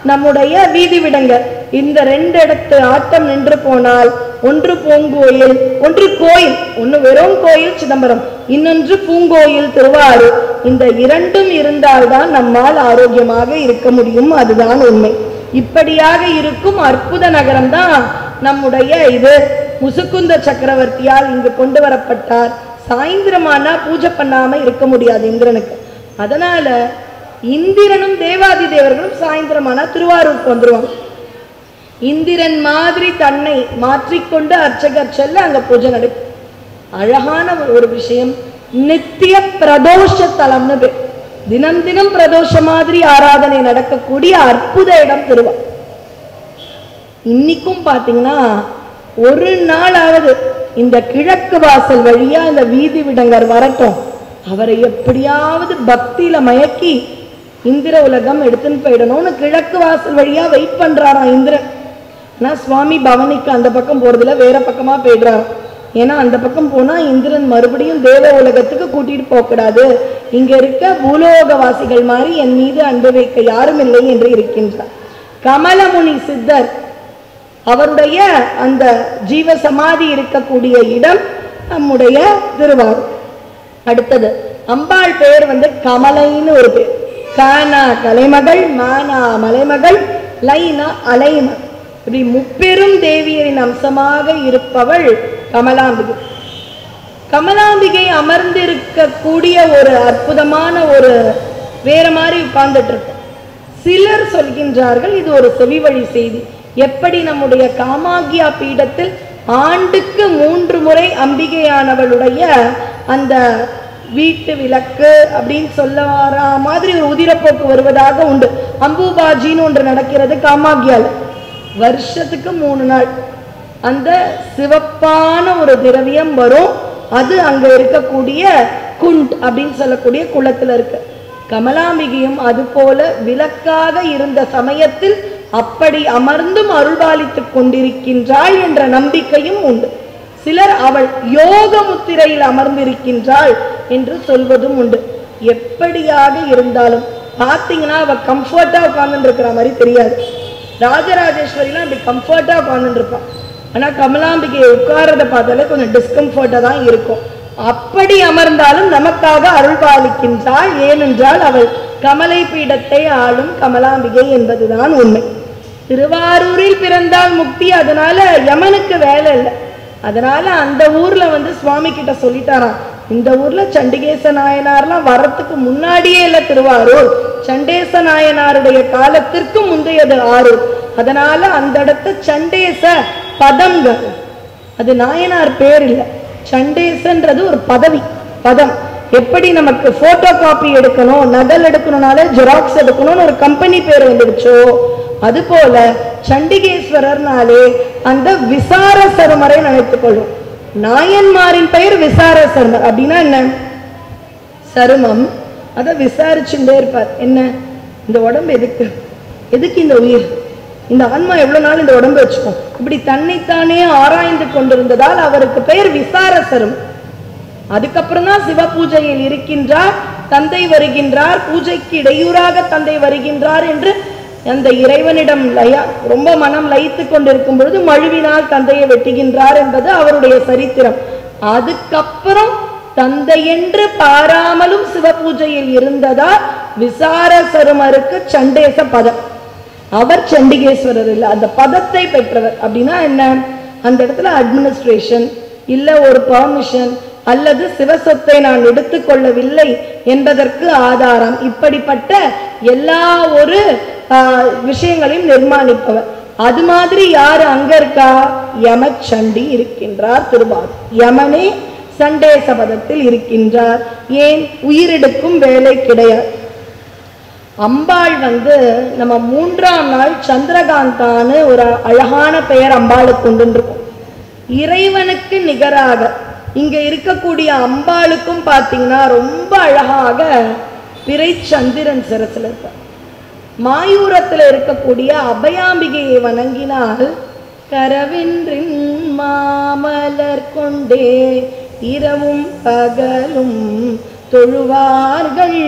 நம்முடைய வீதி விடங்கர். இந்த 2 இடத்து ஆட்டம் நின்று போனால் ஒன்று பூங்கோயில், ஒன்று கோயில். ஒன்று வெறும் கோயில் சிதம்பரம், இன்னொன்று பூங்கோயில் திருவாரூர். இந்த 2ம் இருந்தால்தான் நம்மால் ஆரோக்கியமாக இருக்க முடியும். அதுதான் உண்மை. இப்படியாக இருக்கும் அற்புத நகரம் தான் நம்முடைய இது. முசுக்குந்த சக்கரவர்த்தியால் இங்கு கொண்டு வரப்பட்டார். சாயந்திரமானா பூஜை பண்ணாம இருக்க முடியாது இந்திரனுக்கு. அதனால இந்திரனும் தேவாதி தேவர்களும் சாயந்திரமானா திருவாரூருக்கு வந்துருவாங்க. இந்திரன் மாதிரி தன்னை மாற்றிக்கொண்டு அர்ச்சகர் செல்ல அங்க பூஜை நடக்கும். அழகான ஒரு விஷயம், நித்திய பிரதோஷ தலம்னு பேர். தினம் தினம் பிரதோஷ மாதிரி ஆராதனை நடக்கக்கூடிய அற்புத இடம் திருவாரூர். இன்னைக்கும் பாத்தீங்கன்னா ஒரு நாளாவது இந்த கிழக்கு வாசல் வழியா இந்த வீதி விடங்கர் வரட்டும், அவரை எப்படியாவது பக்தியில மயக்கி இந்திர உலகம் எடுத்துன்னு போயிடணும்னு கிழக்கு வாசல் வழியா வெயிட் பண்றாராம் இந்திரன். ஆனா சுவாமி பவனிக்கு அந்த பக்கம் போறதுல வேற பக்கமா போயிடுறாரு. ஏன்னா அந்த பக்கம் போனா இந்திரன் மறுபடியும் தேவ உலகத்துக்கு கூட்டிட்டு போகக்கூடாது, இங்க இருக்க பூலோகவாசிகள் மாதிரி என் மீது அன்பு வைக்க யாரும் இல்லை என்று இருக்கின்றார். கமலமுனி சித்தர் அவருடைய அந்த ஜீவ சமாதி இருக்கக்கூடிய இடம் நம்முடைய திருவாரூர். அடுத்தது அம்பாள் பெயர் கமலைன்னு ஒரு பேர். கானா கலைமகள், மானா மலைமகள், லைனா அலைமகள். இப்படி முப்பெரும் தேவியரின் அம்சமாக இருப்பவள் கமலாம்பிகை. கமலாம்பிகை அமர்ந்திருக்கக்கூடிய ஒரு அற்புதமான ஒரு வேற மாதிரி உட்கார்ந்துட்டு இருக்க. சிலர் சொல்கின்றார்கள் இது ஒரு செவி வழி செய்தி. எப்படி நம்முடைய காமாகியா பீடத்தில் ஆண்டுக்கு 3 முறை அம்பிகையானவளுடைய அந்த வீட்டு விளக்கு அப்படின்னு சொல்ல வர மாதிரி ஒரு உதிரப்போக்கு வருவதாக உண்டு. அம்புபாஜின்னு ஒன்று நடக்கிறது காமாகியால. வருஷத்துக்கு 3 நாள் அந்த சிவப்பான ஒரு திரவியம் வரும். அது அங்க இருக்கக்கூடிய குண்ட் அப்படின்னு சொல்லக்கூடிய குளத்துல இருக்கு. கமலாம்பிகையும் அது போல விளக்காக இருந்த சமயத்தில் அப்படி அமர்ந்தும் அருள்பாலித்துக் கொண்டிருக்கின்றாள் என்ற நம்பிக்கையும் உண்டு. சிலர் அவள் யோக முத்திரையில் அமர்ந்திருக்கின்றாள் என்று சொல்வதும் உண்டு. எப்படியாக இருந்தாலும் பார்த்தீங்கன்னா அவ கம்ஃபர்ட்டா உட்கார்ந்து இருக்கிற மாதிரி தெரியாது. ராஜராஜேஸ்வரிலாம் அப்படி கம்ஃபர்ட்டா உட்கார்ந்து இருப்பான். ஆனா கமலாம்பிகையை உட்கார்றத பார்த்தாலே கொஞ்சம் டிஸ்கம்ஃபர்ட்டா தான் இருக்கும். அப்படி அமர்ந்தாலும் நமக்காக அருள்பாலிக்கின்றாள். ஏனென்றால் அவள் கமலை பீடத்தை ஆளும் கமலாம்பிகை என்பதுதான் உண்மை. திருவாரூரில் பிறந்தால் முக்தி. அதனால யமனுக்கு வேலை இல்லை. அதனால அந்த ஊர்ல சுவாமி கிட்ட சொல்லிட்டாராம், இந்த ஊர்ல சண்டிகேச நாயனார்லாம் வரத்துக்கு முன்னாடியே இல்ல திருவாரூர், சண்டேச நாயனாருடைய காலத்திற்கு முந்தையது ஆரூர். அதனால அந்த இடத்து சண்டேச பதங்கள், அது நாயனார் பேர் இல்லை. சண்டேசன்றது ஒரு பதவி, பதம். எப்படி நமக்கு போட்டோ காப்பி எடுக்கணும், நகல் எடுக்கணும்னாலே ஜெராக்ஸ் எடுக்கணும்னு ஒரு கம்பெனி பேர் வந்துடுச்சோ, அது போல சண்டிகேஸ்வரர்னாலே அந்த விசார சருமரை நினைத்துக் கொள்ளும். நாயன்மாரின் பெயர் விசார சருமர். அப்படின்னா என்ன? சருமம். அதை விசாரிச்சுட்டே இருப்பார். என்ன இந்த உடம்பு எதுக்கு, எதுக்கு இந்த உயிர், இந்த ஆன்மா எவ்வளவு நாள் இந்த உடம்பு வச்சுக்கும், இப்படி தன்னைத்தானே ஆராய்ந்து கொண்டிருந்ததால் அவருக்கு பெயர் விசார சருமர். அதுக்கப்புறம் தான் சிவ பூஜையில் இருக்கின்றார், தந்தை வருகின்றார், பூஜைக்கு இடையூறாக தந்தை வருகின்றார் என்று அந்த இறைவனிடம் ரொம்ப மனம் லயித்து கொண்டிருக்கும் பொழுது மழுவினால் தந்தையை வெட்டுகின்றார் என்பது அவருடைய சரித்திரம். அதுக்கப்புறம் தந்தை என்று பாராமலும் சிவ பூஜையில் இருந்ததால் விசார சருமருக்கு சண்டேச பதம். அவர் சண்டிகேஸ்வரர் இல்லை, அந்த பதத்தை பெற்றவர். அப்படின்னா என்ன? அந்த இடத்துல அட்மினிஸ்ட்ரேஷன் இல்ல ஒரு பர்மிஷன் அல்லது சிவசொத்தை நான் எடுத்துக்கொள்ளவில்லை என்பதற்கு ஆதாரம், இப்படிப்பட்ட எல்லா ஒரு விஷயங்களையும் நிர்மாணிப்பவர். அது மாதிரி யாரு அங்க இருக்கா? யமச்சண்டி இருக்கின்றார் திருவாரூர். யமனே சண்டேச பதத்தில் இருக்கின்றார். ஏன்? உயிரெடுக்கும் வேலை கிடையாது. அம்பாள் நம்ம 3ஆம் நாள் சந்திரகாந்தான்னு ஒரு அழகான பெயர் அம்பாளுக்கு உண்டு இருக்கும். இறைவனுக்கு நிகராக இங்க இருக்கக்கூடிய அம்பாளுக்கும் பார்த்தீங்கன்னா ரொம்ப அழகாக பிறை சந்திரன் சிரசில் இருப்பார். மாயூரத்தில் இருக்கக்கூடிய அபயாம்பிகையை வணங்கினால் கரவின்றின் மாமலர் கொண்டே இரவும் பகலும் தொழுவார்கள்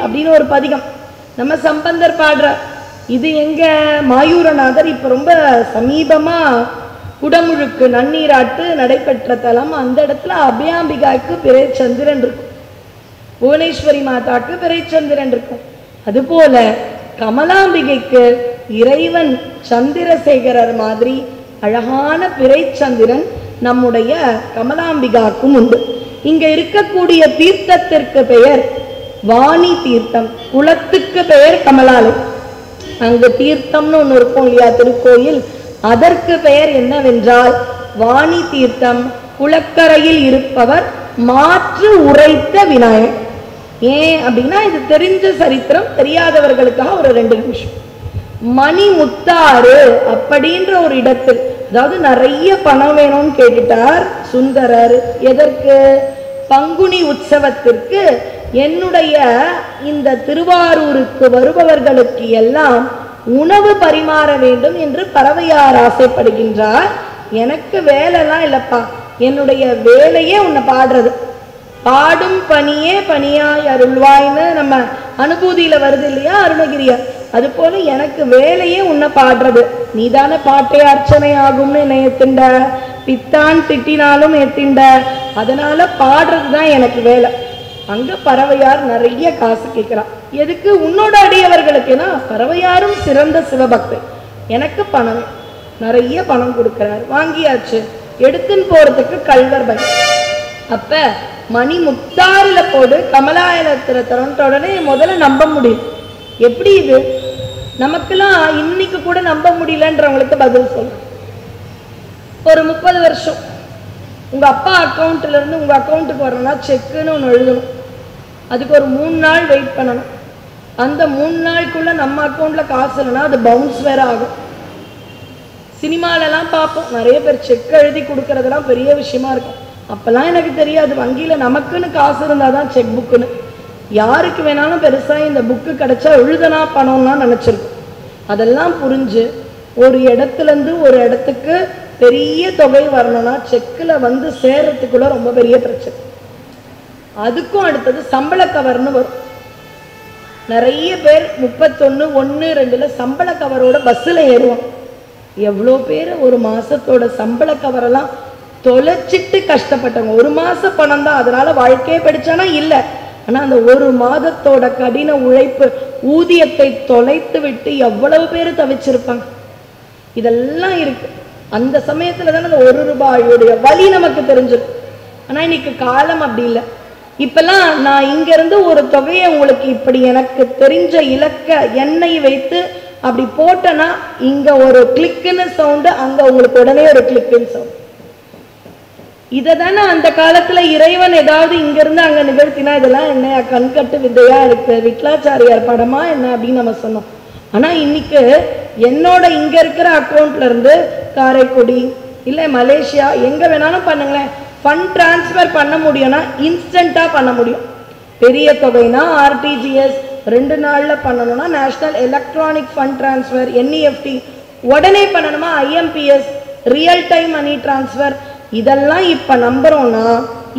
அப்படின்னு ஒரு பதிகம் நம்ம சம்பந்தர் பாடுறார். இது எங்க மாயூரநாதர் இப்ப ரொம்ப சமீபமா குடமுழுக்கு நன்னீராட்டு நடைபெற்ற தலம். அந்த இடத்துல அபயாம்பிகாய்க்கு பிறை சந்திரன் இருக்கும், புவனேஸ்வரி மாதாக்கு பிறை சந்திரன் இருக்கும். அதுபோல கமலாம்பிகைக்கு இறைவன் சந்திரசேகரர் மாதிரி அழகான பிறை சந்திரன் நம்முடைய கமலாம்பிகாக்கும் உண்டு. இங்க இருக்கக்கூடிய தீர்த்தத்திற்கு பெயர் வாணி தீர்த்தம், குளத்துக்கு பெயர் கமலாலை. அங்கு தீர்த்தம்னு ஒன்று இருக்கும் இல்லையா திருக்கோயில், அதற்கு பெயர் என்னவென்றால் வாணி தீர்த்தம். குளக்கரையில் இருப்பவர் மாற்று உரைத்த விநாயகர். ஏன் அப்படின்னா இது தெரிஞ்ச சரித்திரம், தெரியாதவர்களுக்காக ஒரு 2 நிமிஷம். மணிமுத்தாறு அப்படின்ற ஒரு இடத்தில், அதாவது நிறைய பணம் வேணும்னு கேட்டுட்டார் சுந்தரர். எதற்கு? பங்குனி உற்சவத்திற்கு என்னுடைய இந்த திருவாரூருக்கு வருபவர்களுக்கு எல்லாம் உணவு பரிமாற வேண்டும் என்று பறவையார் ஆசைப்படுகின்றார். எனக்கு வேலைலாம் இல்லப்பா, என்னுடைய வேலையே உன்னை பாடுறது, பாடும் பணியே பணியாய் அருள்வாய்ன்னு நம்ம அனுபூதியில வருது இல்லையா அருணகிரியார். அது போல எனக்கு வேலையே உன்னை பாடுறது, நீதான பாட்டை அர்ச்சனை ஆகும்னு என்னை எத்திண்ட, பித்தான் திட்டினாலும் எத்திண்ட, அதனால பாடுறதுதான் எனக்கு வேலை. அங்க பறவையார் நிறைய காசு கேட்கிறான். எதுக்கு? உன்னோட அடியவர்களுக்குன்னா பறவையாரும் சிறந்த சிவபக்தை, எனக்கு பணம் நிறைய பணம் கொடுக்கிறார். வாங்கியாச்சு, எடுத்துன்னு போறதுக்கு கல்வர் பை. அப்ப மணிமுத்தாறுல போடு கமலாயலத்துல தரன்ற உடனே முதல்ல நம்ப முடியும். எப்படி இது நமக்கெல்லாம் இன்னைக்கு கூட நம்ப முடியலன்றவங்களுக்கு பதில் சொல்றேன். ஒரு 30 வருஷம் உங்க அப்பா அக்கௌண்ட்ல இருந்து உங்க அக்கௌண்ட்டுக்கு வரணும்னா செக்குன்னு ஒன்று எழுதணும். அதுக்கு ஒரு 3 நாள் வெயிட் பண்ணணும். அந்த 3 நாளுக்குள்ள நம்ம அக்கௌண்ட்ல காசு இல்லைன்னா அது பவுன்ஸ் வேற ஆகும். சினிமாலெல்லாம் பார்ப்போம், நிறைய பேர் செக் எழுதி கொடுக்கறதெல்லாம் பெரிய விஷயமா இருக்கும். அப்பெல்லாம் எனக்கு தெரியாது, வங்கியில நமக்குன்னு காசு இருந்தாதான் செக் புக்குன்னு. யாருக்கு வேணாலும் பெருசா இந்த புக்கு கிடைச்சா எழுதனா பணம்லாம் நினைச்சிருக்கும். அதெல்லாம் புரிஞ்சு ஒரு இடத்துல இருந்து ஒரு இடத்துக்கு பெரிய தொகை வரணும்னா செக்கில் வந்து சேர்றதுக்குள்ள ரொம்ப பெரிய பிரச்சனை. அதுக்கும் அடுத்தது சம்பள கவர்னு வரும். நிறைய பேர் 31/1/2 சம்பள கவரோட பஸ்ஸில் ஏறுவோம். எவ்வளோ பேர் ஒரு மாசத்தோட சம்பள கவரெல்லாம் தொலைச்சிட்டு கஷ்டப்பட்டவங்க. 1 மாச பணம் தான், அதனால வாழ்க்கையே படிச்சானா இல்லை. ஆனா அந்த 1 மாதத்தோட கடின உழைப்பு ஊதியத்தை தொலைத்து விட்டு எவ்வளவு பேர் தவிச்சிருப்பாங்க. இதெல்லாம் இருக்கு. அந்த சமயத்துல தானே அந்த 1 ரூபாயுடைய வலி நமக்கு தெரிஞ்சிடும். ஆனா இன்னைக்கு காலம் அப்படி இல்லை. இப்பெல்லாம் நான் இங்க இருந்து ஒரு தொகையை உங்களுக்கு இப்படி எனக்கு தெரிஞ்ச இலக்க எண்ணை வைத்து அப்படி போட்டேன்னா இங்க ஒரு கிளிக்குன்னு சவுண்டு, அங்க உங்களுக்கு உடனே ஒரு கிளிக்குன்னு சவுண்ட். இதை தானே அந்த காலத்துல இறைவன் ஏதாவது இங்க இருந்து அங்க நிகழ்த்தினா இதெல்லாம் என்ன கண்கட்டு வித்தையா இருக்கு, விட்லாச்சாரியார் படமா என்ன அப்படின்னு நம்ம சொன்னோம். ஆனா இன்னைக்கு என்னோட இங்க இருக்கிற அக்கௌண்ட்ல இருந்து காரைக்குடி இல்ல மலேசியா எங்க வேணாலும் பண்ணுங்களேன், ஃபண்ட் டிரான்ஸ்ஃபர் பண்ண முடியும்னா இன்ஸ்டன்டா பண்ண முடியும். பெரிய தொகைனா ஆர்டிஜிஎஸ் 2 நாள்ல பண்ணணும்னா national electronic fund transfer NEFT உடனே பண்ணணுமா IMPS real time money transfer. இதெல்லாம் இப்ப நம்புறோம்னா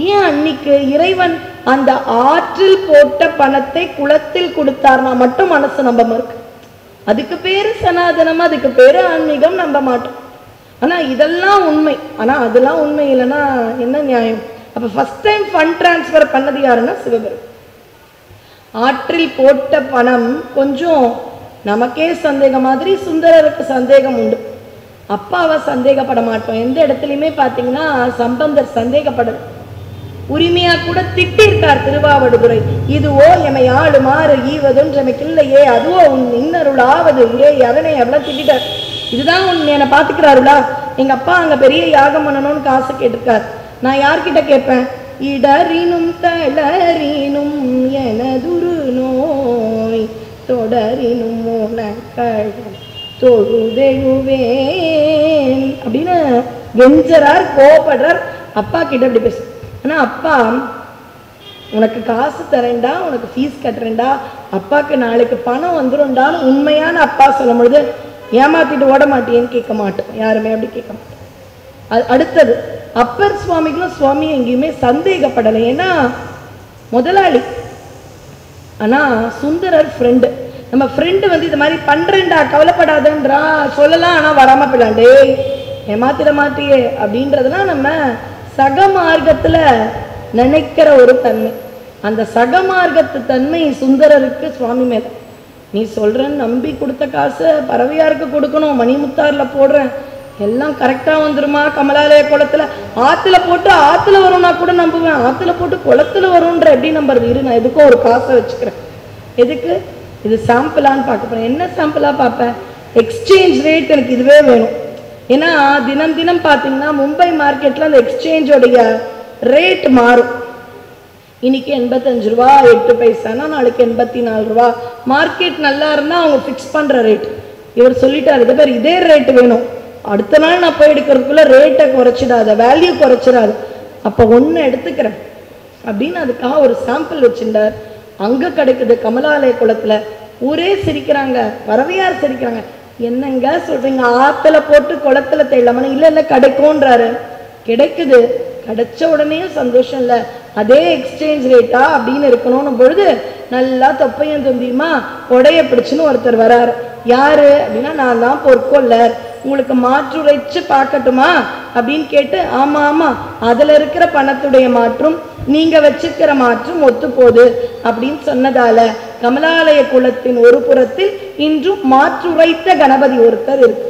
ஏன் அன்னைக்கு இறைவன் அந்த ஆற்றில் போட்ட பணத்தை குளத்தில் கொடுத்தார்னா மட்டும் மனசு நம்ப இருக்கு. அதுக்கு பேரு சனாதனம், அதுக்கு பேரு ஆன்மீகம், நம்ப மாட்டோம். ஆனா இதெல்லாம் உண்மை. ஆனா அதெல்லாம் உண்மை இல்லைன்னா என்ன நியாயம்? அப்ப ஃபர்ஸ்ட் டைம் ஃபண்ட் டிரான்ஸ்ஃபர் பண்ணது யாருன்னா சிவபெருமான். ஆற்றில் போட்ட பணம் கொஞ்சம் நமக்கே சந்தேகம் மாதிரி சுந்தரருக்கு சந்தேகம் உண்டு. அப்பாவை சந்தேகப்பட மாட்டோம். எந்த இடத்துலையுமே பார்த்தீங்கன்னா சம்பந்தர் சந்தேகப்படல. உரிமையா கூட திட்டிருக்கார் திருவாவடுதுறை. இதுவோ எமை ஆளுமாறு ஈவதுன்றமைக்கு இல்லையே, அதுவோ உன் இன்னருளாவது ஏ அவனை எவ்வளோ திட்டார். இதுதான் உன் என்னை பார்த்துக்கிறாருளா? எங்க அப்பா அங்க பெரிய யாகம் பண்ணணும்னு காசு கேட்டிருக்கார். நான் யார்கிட்ட கேட்பேன்? இடறினும் தளறினும் எனதுரு நோய் தொடரினும் உனக்கள் தொழுதெழுவேன் அப்படின்னு கெஞ்சறார், கோபப்படுறார். அப்பா கிட்ட அப்படி பேச. ஆனா அப்பா உனக்கு காசு தரேன்டா, உனக்கு ஃபீஸ் கட்டுறேன்டா, அப்பாவுக்கு நாளைக்கு பணம் வந்துடும்டான்னு உண்மையான அப்பா சொல்லும் பொழுது ஏமாத்திட்டு ஓட மாட்டேன்னு கேட்க மாட்டோம். யாருமே அப்படி கேட்க மாட்டோம். அடுத்தது அப்பர் சுவாமிகளும் சுவாமி எங்கேயுமே சந்தேகப்படலை. ஏன்னா முதலாளி. ஆனா சுந்தரர் ஃப்ரெண்டு. நம்ம ஃப்ரெண்டு வந்து இது மாதிரி பண்றேன்டா கவலைப்படாதன்றா சொல்லலாம். ஆனா வராம போயிடாண்டே ஏமாத்திட மாட்டியே அப்படின்றதுலாம் நம்ம சக மார்க்கத்துல நினைக்கிற ஒரு தன்மை. அந்த சக மார்க்கத்து தன்மை சுந்தரருக்கு சுவாமி மேல. நீ சொல்றன்னு நம்பி கொடுத்த காசை பறவையாருக்கு கொடுக்கணும், மணிமுத்தாறுல போடுறேன், எல்லாம் கரெக்டா வந்துருமா? கமலாலய குளத்துல ஆத்துல போட்டு ஆத்துல வரும்னா கூட நம்புவேன், ஆத்துல போட்டு குளத்துல வரும்ன்ற எப்படி நம்புறது? இரு, நான் எதுக்கும் ஒரு காசை வச்சுக்கிறேன். எதுக்கு? இது சாம்பிளான்னு பார்க்க போறேன். என்ன சாம்பிளா பார்ப்பேன்? எக்ஸ்சேஞ்ச் ரேட் எனக்கு இதுவே வேணும். ஏன்னா தினம் தினம் பார்த்தீங்கன்னா மும்பை மார்க்கெட்ல அந்த எக்ஸ்சேஞ்சோடைய ரேட் மாறும். இன்னைக்கு 85 ரூபா 8 பைசானா நாளைக்கு 84 ரூபா. மார்க்கெட் நல்லா இருந்தா அவங்க ஃபிக்ஸ் பண்ற ரேட். இவர் சொல்லிட்டாரு, இது பேர் இதே ரேட் வேணும், அடுத்த நாள் நான் போய் எடுக்கிறதுக்குள்ள ரேட்டை குறைச்சிடாத, வேல்யூ குறைச்சிடாது, அப்போ ஒன்று எடுத்துக்கிறேன் அப்படின்னு அதுக்காக ஒரு சாம்பிள் வச்சுட்டார். அங்கே கிடைக்குது கமலாலய குளத்துல. ஊரே சிரிக்கிறாங்க, பறவையார் சிரிக்கிறாங்க. என்னங்க சொல்றீங்க? ஆத்துல போட்டு குளத்துல தேடலாமா? இல்லை இல்லை கிடைக்கும்ன்றாரு. கிடைக்குது. கிடைச்ச உடனே சந்தோஷம் இல்லை, அதே எக்ஸ்சேஞ்ச் ரேட்டா அப்படின்னு இருக்கணும்னு பொழுது நல்லா தொப்பையும் தொந்தியுமா உடைய பிடிச்சுன்னு ஒருத்தர் வராரு. யாரு அப்படின்னா, நான் தான் பொற்கொள்ளர், உங்களுக்கு மாற்றுரைச்சு பார்க்கட்டுமா அப்படின்னு கேட்டு, ஆமா ஆமா அதுல இருக்கிற பணத்துடைய மாற்றும் நீங்க வச்சுக்கிற மாற்றும் ஒத்து போகுது அப்படின்னு சொன்னதால கமலாலய குளத்தின் ஒரு புறத்தில் இன்றும் மாற்றுரைத்த கணபதி ஒருத்தர் இருக்கு.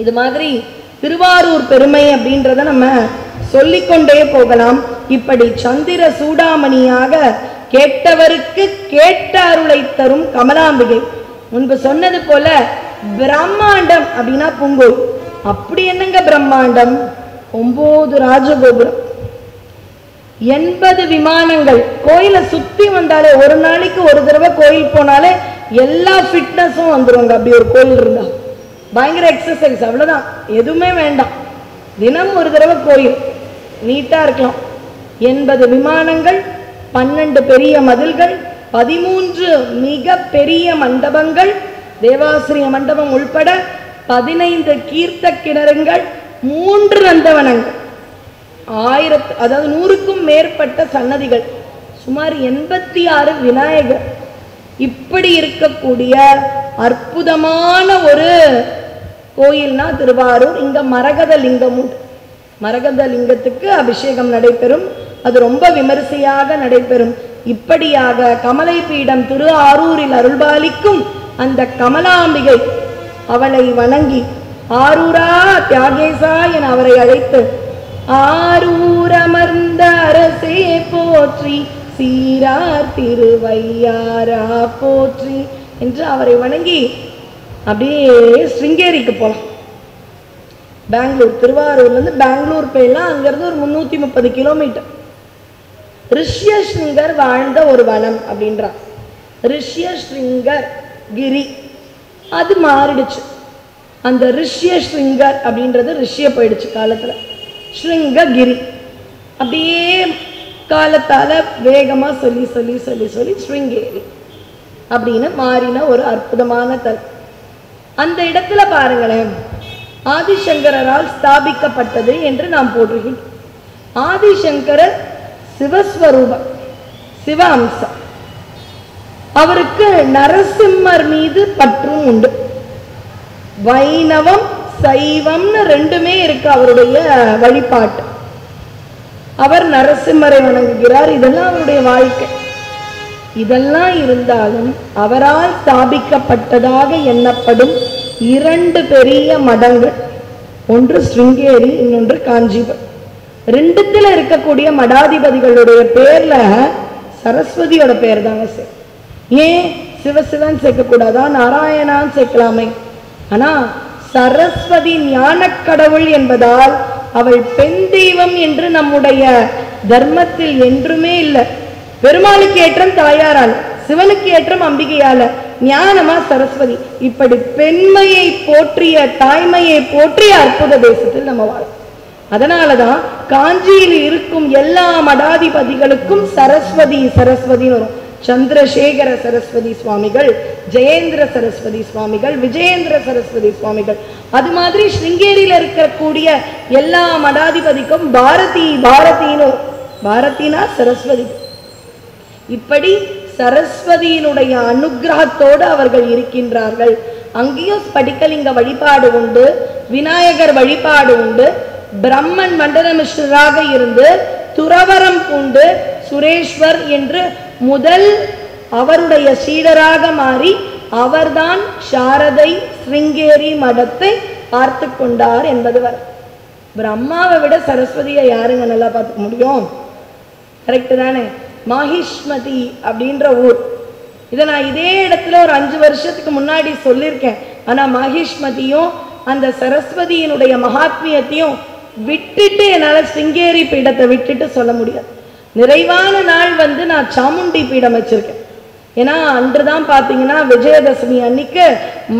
இது மாதிரி திருவாரூர் பெருமை அப்படின்றத நம்ம சொல்லிக்கொண்டே போகலாம். இப்படி சந்திர சூடாமணியாக கேட்டவருக்கு கேட்ட அருளை தரும் கமலாம்பிகை. முன்பு சொன்னது போல பிரம்மாண்டம் அப்படின்னா பூங்கோயில். அப்படி என்னங்க பிரம்மாண்டம்? 9 ராஜகோபுரம், 80 விமானங்கள். கோயிலை சுத்தி வந்தாலே, ஒரு நாளைக்கு ஒரு தடவை கோயில் போனாலே எல்லா ஃபிட்னஸும் வந்துருவாங்க. அப்படி ஒரு கோயில் இருந்தா பயங்கர எக்ஸசைஸ், அவ்வளவுதான், எதுவுமே வேண்டாம். தினம் ஒரு தடவை கோயில் நீட்டா இருக்கலாம். 80 விமானங்கள், 12 பெரிய மதில்கள், 13 மிக பெரிய மண்டபங்கள், தேவாசிரிய மண்டபம் உள்பட 15 கீர்த்த கிணறுங்கள், 3 நந்தவனங்கள், 100க்கும் மேற்பட்ட சன்னதிகள், சுமார் 86 விநாயகர். இப்படி இருக்கக்கூடிய அற்புதமான ஒரு கோயில்னா திருவாரூர். இங்க மரகத லிங்கம் உண்டு. மரகத லிங்கத்துக்கு அபிஷேகம் நடைபெறும். அது ரொம்ப விமரிசையாக நடைபெறும். இப்படியாக கமலை பீடம் திரு ஆரூரில் அருள்பாலிக்கும் அந்த கமலாம்பிகை அவளை வணங்கி, ஆரூரா தியாகேசா என அவரை அழைத்து, ஆரூர் அமர்ந்த அரசே போற்றி, சீரார் திருவையாரா போற்றி என்று அவரை வணங்கி அப்படியே ஸ்ருங்கேரிக்கு போகலாம். பெங்களூர், திருவாரூர்லேருந்து பெங்களூர் போயிடலாம். அங்கேருந்து ஒரு 330 கிலோமீட்டர். ரிஷ்யஸ்ருங்கர் வாழ்ந்த ஒரு வனம் அப்படின்றான். ரிஷ்யஸ்ருங்கர் கிரி அது மாறிடுச்சு. அந்த ரிஷ்யஸ்ருங்கர் அப்படின்றது ரிஷ்ய போயிடுச்சு காலத்துல. ஸ்ருங்ககிரி அப்படியே காலத்தால வேகமா சொல்லி சொல்லி சொல்லி சொல்லி ஸ்ருங்கேரி அப்படின்னு மாறின ஒரு அற்புதமான தலம். அந்த இடத்துல பாருங்களேன், ஆதிசங்கரால் ஸ்தாபிக்கப்பட்டது என்று நாம் போடுகிறோம். ஆதிசங்கரர் சிவஸ்வரூபம், சிவ அம்சம். அவருக்கு நரசிம்மர் மீது பற்றும் உண்டு. வைணவம் சைவம்னு ரெண்டுமே இருக்கு அவருடைய வழிபாட்டு. அவர் நரசிம்மரை வணங்குகிறார். இதெல்லாம் அவருடைய வாழ்க்கை. இதெல்லாம் இருந்தாலும் அவரால் ஸ்தாபிக்கப்பட்டதாக எண்ணப்படும் 2 பெரிய மடங்கள், ஒன்று ஸ்ருங்கேரி, இன்னொன்று காஞ்சிபுரம். 2த்துல இருக்கக்கூடிய மடாதிபதிகளுடைய பேர்ல சரஸ்வதியோட பேர் தாங்க சார். ஏன் சிவசிவன் சேர்க்கக்கூடாதா? நாராயணான்னு சேர்க்கலாமே. ஆனா சரஸ்வதி ஞான கடவுள் என்பதால் அவள் பெண் தெய்வம் என்று நம்முடைய தர்மத்தில் என்றுமே இல்லை. பெருமாளுக்கு ஏற்றம் தாயாரால், சிவனுக்கு ஏற்றம் அம்பிகையால, ஞானமா சரஸ்வதி. இப்படி பெண்மையை போற்றிய, தாய்மையை போற்றிய அற்புத தேசத்தில் நம்ம வாழ. அதனாலதான் காஞ்சியில் இருக்கும் எல்லா மடாதிபதிகளுக்கும் சரஸ்வதி சரஸ்வதின்னு வரும். சந்திரசேகர சரஸ்வதி சுவாமிகள், ஜெயேந்திர சரஸ்வதி சுவாமிகள், விஜயேந்திர சரஸ்வதி சுவாமிகள், அது மாதிரி ஸ்ருங்கேரியில இருக்கக்கூடிய எல்லா மடாதிபதிக்கும் பாரதினா சரஸ்வதி. இப்படி சரஸ்வதியினுடைய அனுகிரகத்தோடு அவர்கள் இருக்கின்றார்கள். அங்கேயும் ஸ்படிகலிங்க வழிபாடு உண்டு, விநாயகர் வழிபாடு உண்டு. பிரம்மன் மண்டலமிஸ்வராக இருந்து துறவரம் பூண்டு சுரேஸ்வர் என்று முதல் அவருடைய சீடராக மாறி அவர்தான் சாரதை ஸ்ருங்கேரி மடத்தை பார்த்து கொண்டார் என்பது வர. பிரம்மாவை விட சரஸ்வதியை யாருங்க நல்லா பார்த்துக்க முடியும்? கரெக்டு தானே? மாஹிஷ்மதி அப்படின்ற ஊர். இதை நான் இதே இடத்துல ஒரு 5 வருஷத்துக்கு முன்னாடி சொல்லியிருக்கேன். ஆனால் மாஹிஷ்மதியும் அந்த சரஸ்வதியினுடைய மகாத்மியத்தையும் விட்டுட்டு என்னால் ஸ்ருங்கேரி பீடத்தை விட்டுட்டு சொல்ல முடியாது. நிறைவான நாள் நான் சாமுண்டி பீடம் வச்சிருக்கேன். ஏன்னா அன்று தான் பார்த்தீங்கன்னா விஜயதசமி அன்னைக்கு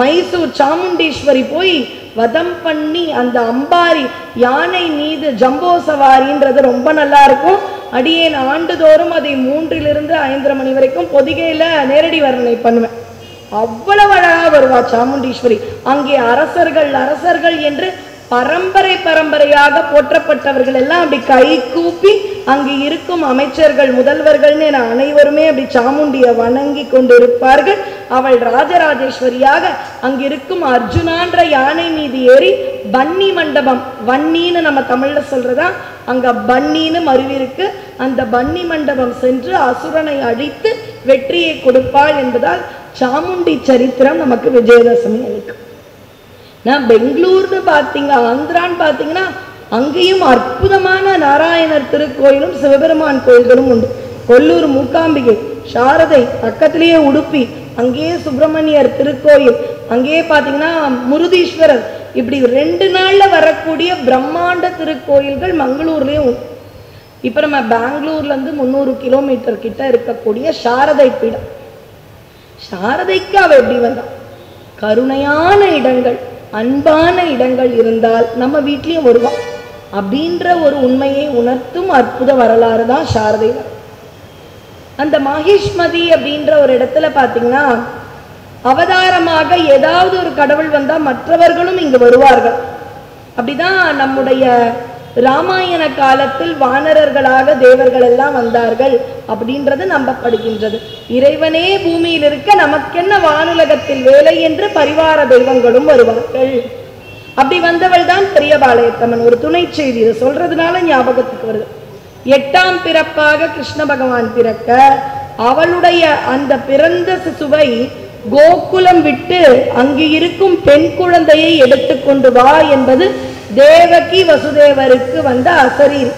மைசூர் சாமுண்டீஸ்வரி போய் வதம் பண்ணி அந்த அம்பாரி யானை மீது ஜம்போ சவாரின்றது ரொம்ப நல்லா இருக்கும். அடியேன் ஆண்டுதோறும் அதை 3 to 5 மணி வரைக்கும் பொதிகையில் நேரடி வர்ணனை பண்ணுவேன். அவ்வளவு அழகாக வருவா சாமுண்டீஸ்வரி. அங்கே அரசர்கள் என்று பரம்பரையாக போற்றப்பட்டவர்கள் எல்லாம் அப்படி கை கூப்பி அங்கு இருக்கும் அமைச்சர்கள், முதல்வர்கள்னு அனைவருமே அப்படி சாமுண்டியை வணங்கி கொண்டிருப்பார்கள். அவள் ராஜராஜேஸ்வரியாக அங்கிருக்கும் அர்ஜுனான்ற யானை மீது ஏறி பன்னி மண்டபம், வன்னின்னு நம்ம தமிழ்ல சொல்றதா, அங்க பன்னின்னு மருவிருக்கு, அந்த பன்னி மண்டபம் சென்று அசுரனை அழித்து வெற்றியை கொடுப்பாள் என்பதால் சாமுண்டி சரித்திரம் நமக்கு விஜயதசமி அளிக்கும். நான் பெங்களூர்னு பார்த்தீங்க, ஆந்திரான்னு பார்த்தீங்கன்னா அங்கேயும் அற்புதமான நாராயணர் திருக்கோயிலும் சிவபெருமான் கோயில்களும் உண்டு. கொல்லூர் மூகாம்பிகை, சாரதை, பக்கத்திலேயே உடுப்பி, அங்கேயே சுப்பிரமணியர் திருக்கோயில், அங்கேயே பார்த்தீங்கன்னா முருதீஸ்வரர், இப்படி 2 நாள்ல வரக்கூடிய பிரம்மாண்ட திருக்கோயில்கள் மங்களூர்லேயும் உண்டு. இப்போ நம்ம பெங்களூர்லேருந்து 300 கிலோமீட்டர் கிட்ட இருக்கக்கூடிய சாரதை பீடம். சாரதைக்கு அவ எப்படி வந்தான்? கருணையான இடங்கள், அன்பான இடங்கள் இருந்தால் நம்ம வீட்லேயும் வருவான் அப்படின்ற ஒரு உண்மையை உணர்த்தும் அற்புத வரலாறு தான் சாரதை. அந்த மாஹிஷ்மதி அப்படின்ற ஒரு இடத்துல பார்த்தீங்கன்னா அவதாரமாக ஏதாவது ஒரு கடவுள் வந்தால் மற்றவர்களும் இங்கு வருவார்கள். அப்படிதான் நம்முடைய ராமாயண காலத்தில் வானரர்களாக தேவர்கள் எல்லாம் வந்தார்கள் அப்படின்றது நம்பப்படுகின்றது. இறைவனே பூமியில் இருக்க நமக்கென்ன வானுலகத்தில் வேலை என்று பரிவார தெய்வங்களும் வருவார்கள். அப்படி வந்தவள் தான் பெரியபாளையத்தம்மன். ஒரு துணை செய்தி இதை சொல்றதுனால ஞாபகத்துக்கு வருது. 8ஆம் பிறப்பாக கிருஷ்ண பகவான் பிறக்க அவளுடைய அந்த பிறந்த சிசுவை கோகுலம் விட்டு அங்கு இருக்கும் பெண் குழந்தையை எடுத்துக்கொண்டு வா என்பது தேவகி வசுதேவருக்கு வந்த அசரீர்.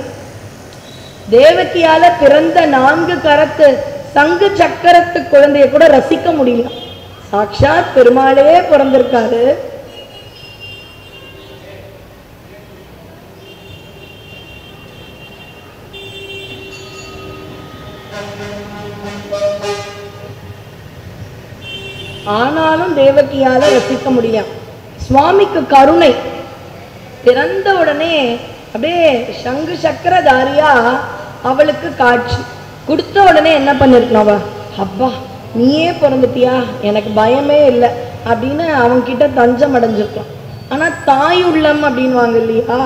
தேவகியால பிறந்த 4 கரத்து சங்கு சக்கரத்து குழந்தைய கூட ரசிக்க முடியல. சாட்சாத் பெருமாளே பிறந்திருக்காரு. ஆனாலும் தேவகியால ரசிக்க முடியும். சுவாமிக்கு கருணை. பிறந்த உடனே அப்படியே சங்கு சக்கரதாரியா அவளுக்கு காட்சி கொடுத்த உடனே என்ன பண்ணிருக்கணும்? அப்பா நீயே பிறந்துட்டியா, எனக்கு பயமே இல்லை அப்படின்னு அவன்கிட்ட தஞ்சம் அடைஞ்சிருக்கலாம். ஆனா தாய் உள்ளம் அப்படின்வாங்க இல்லையா,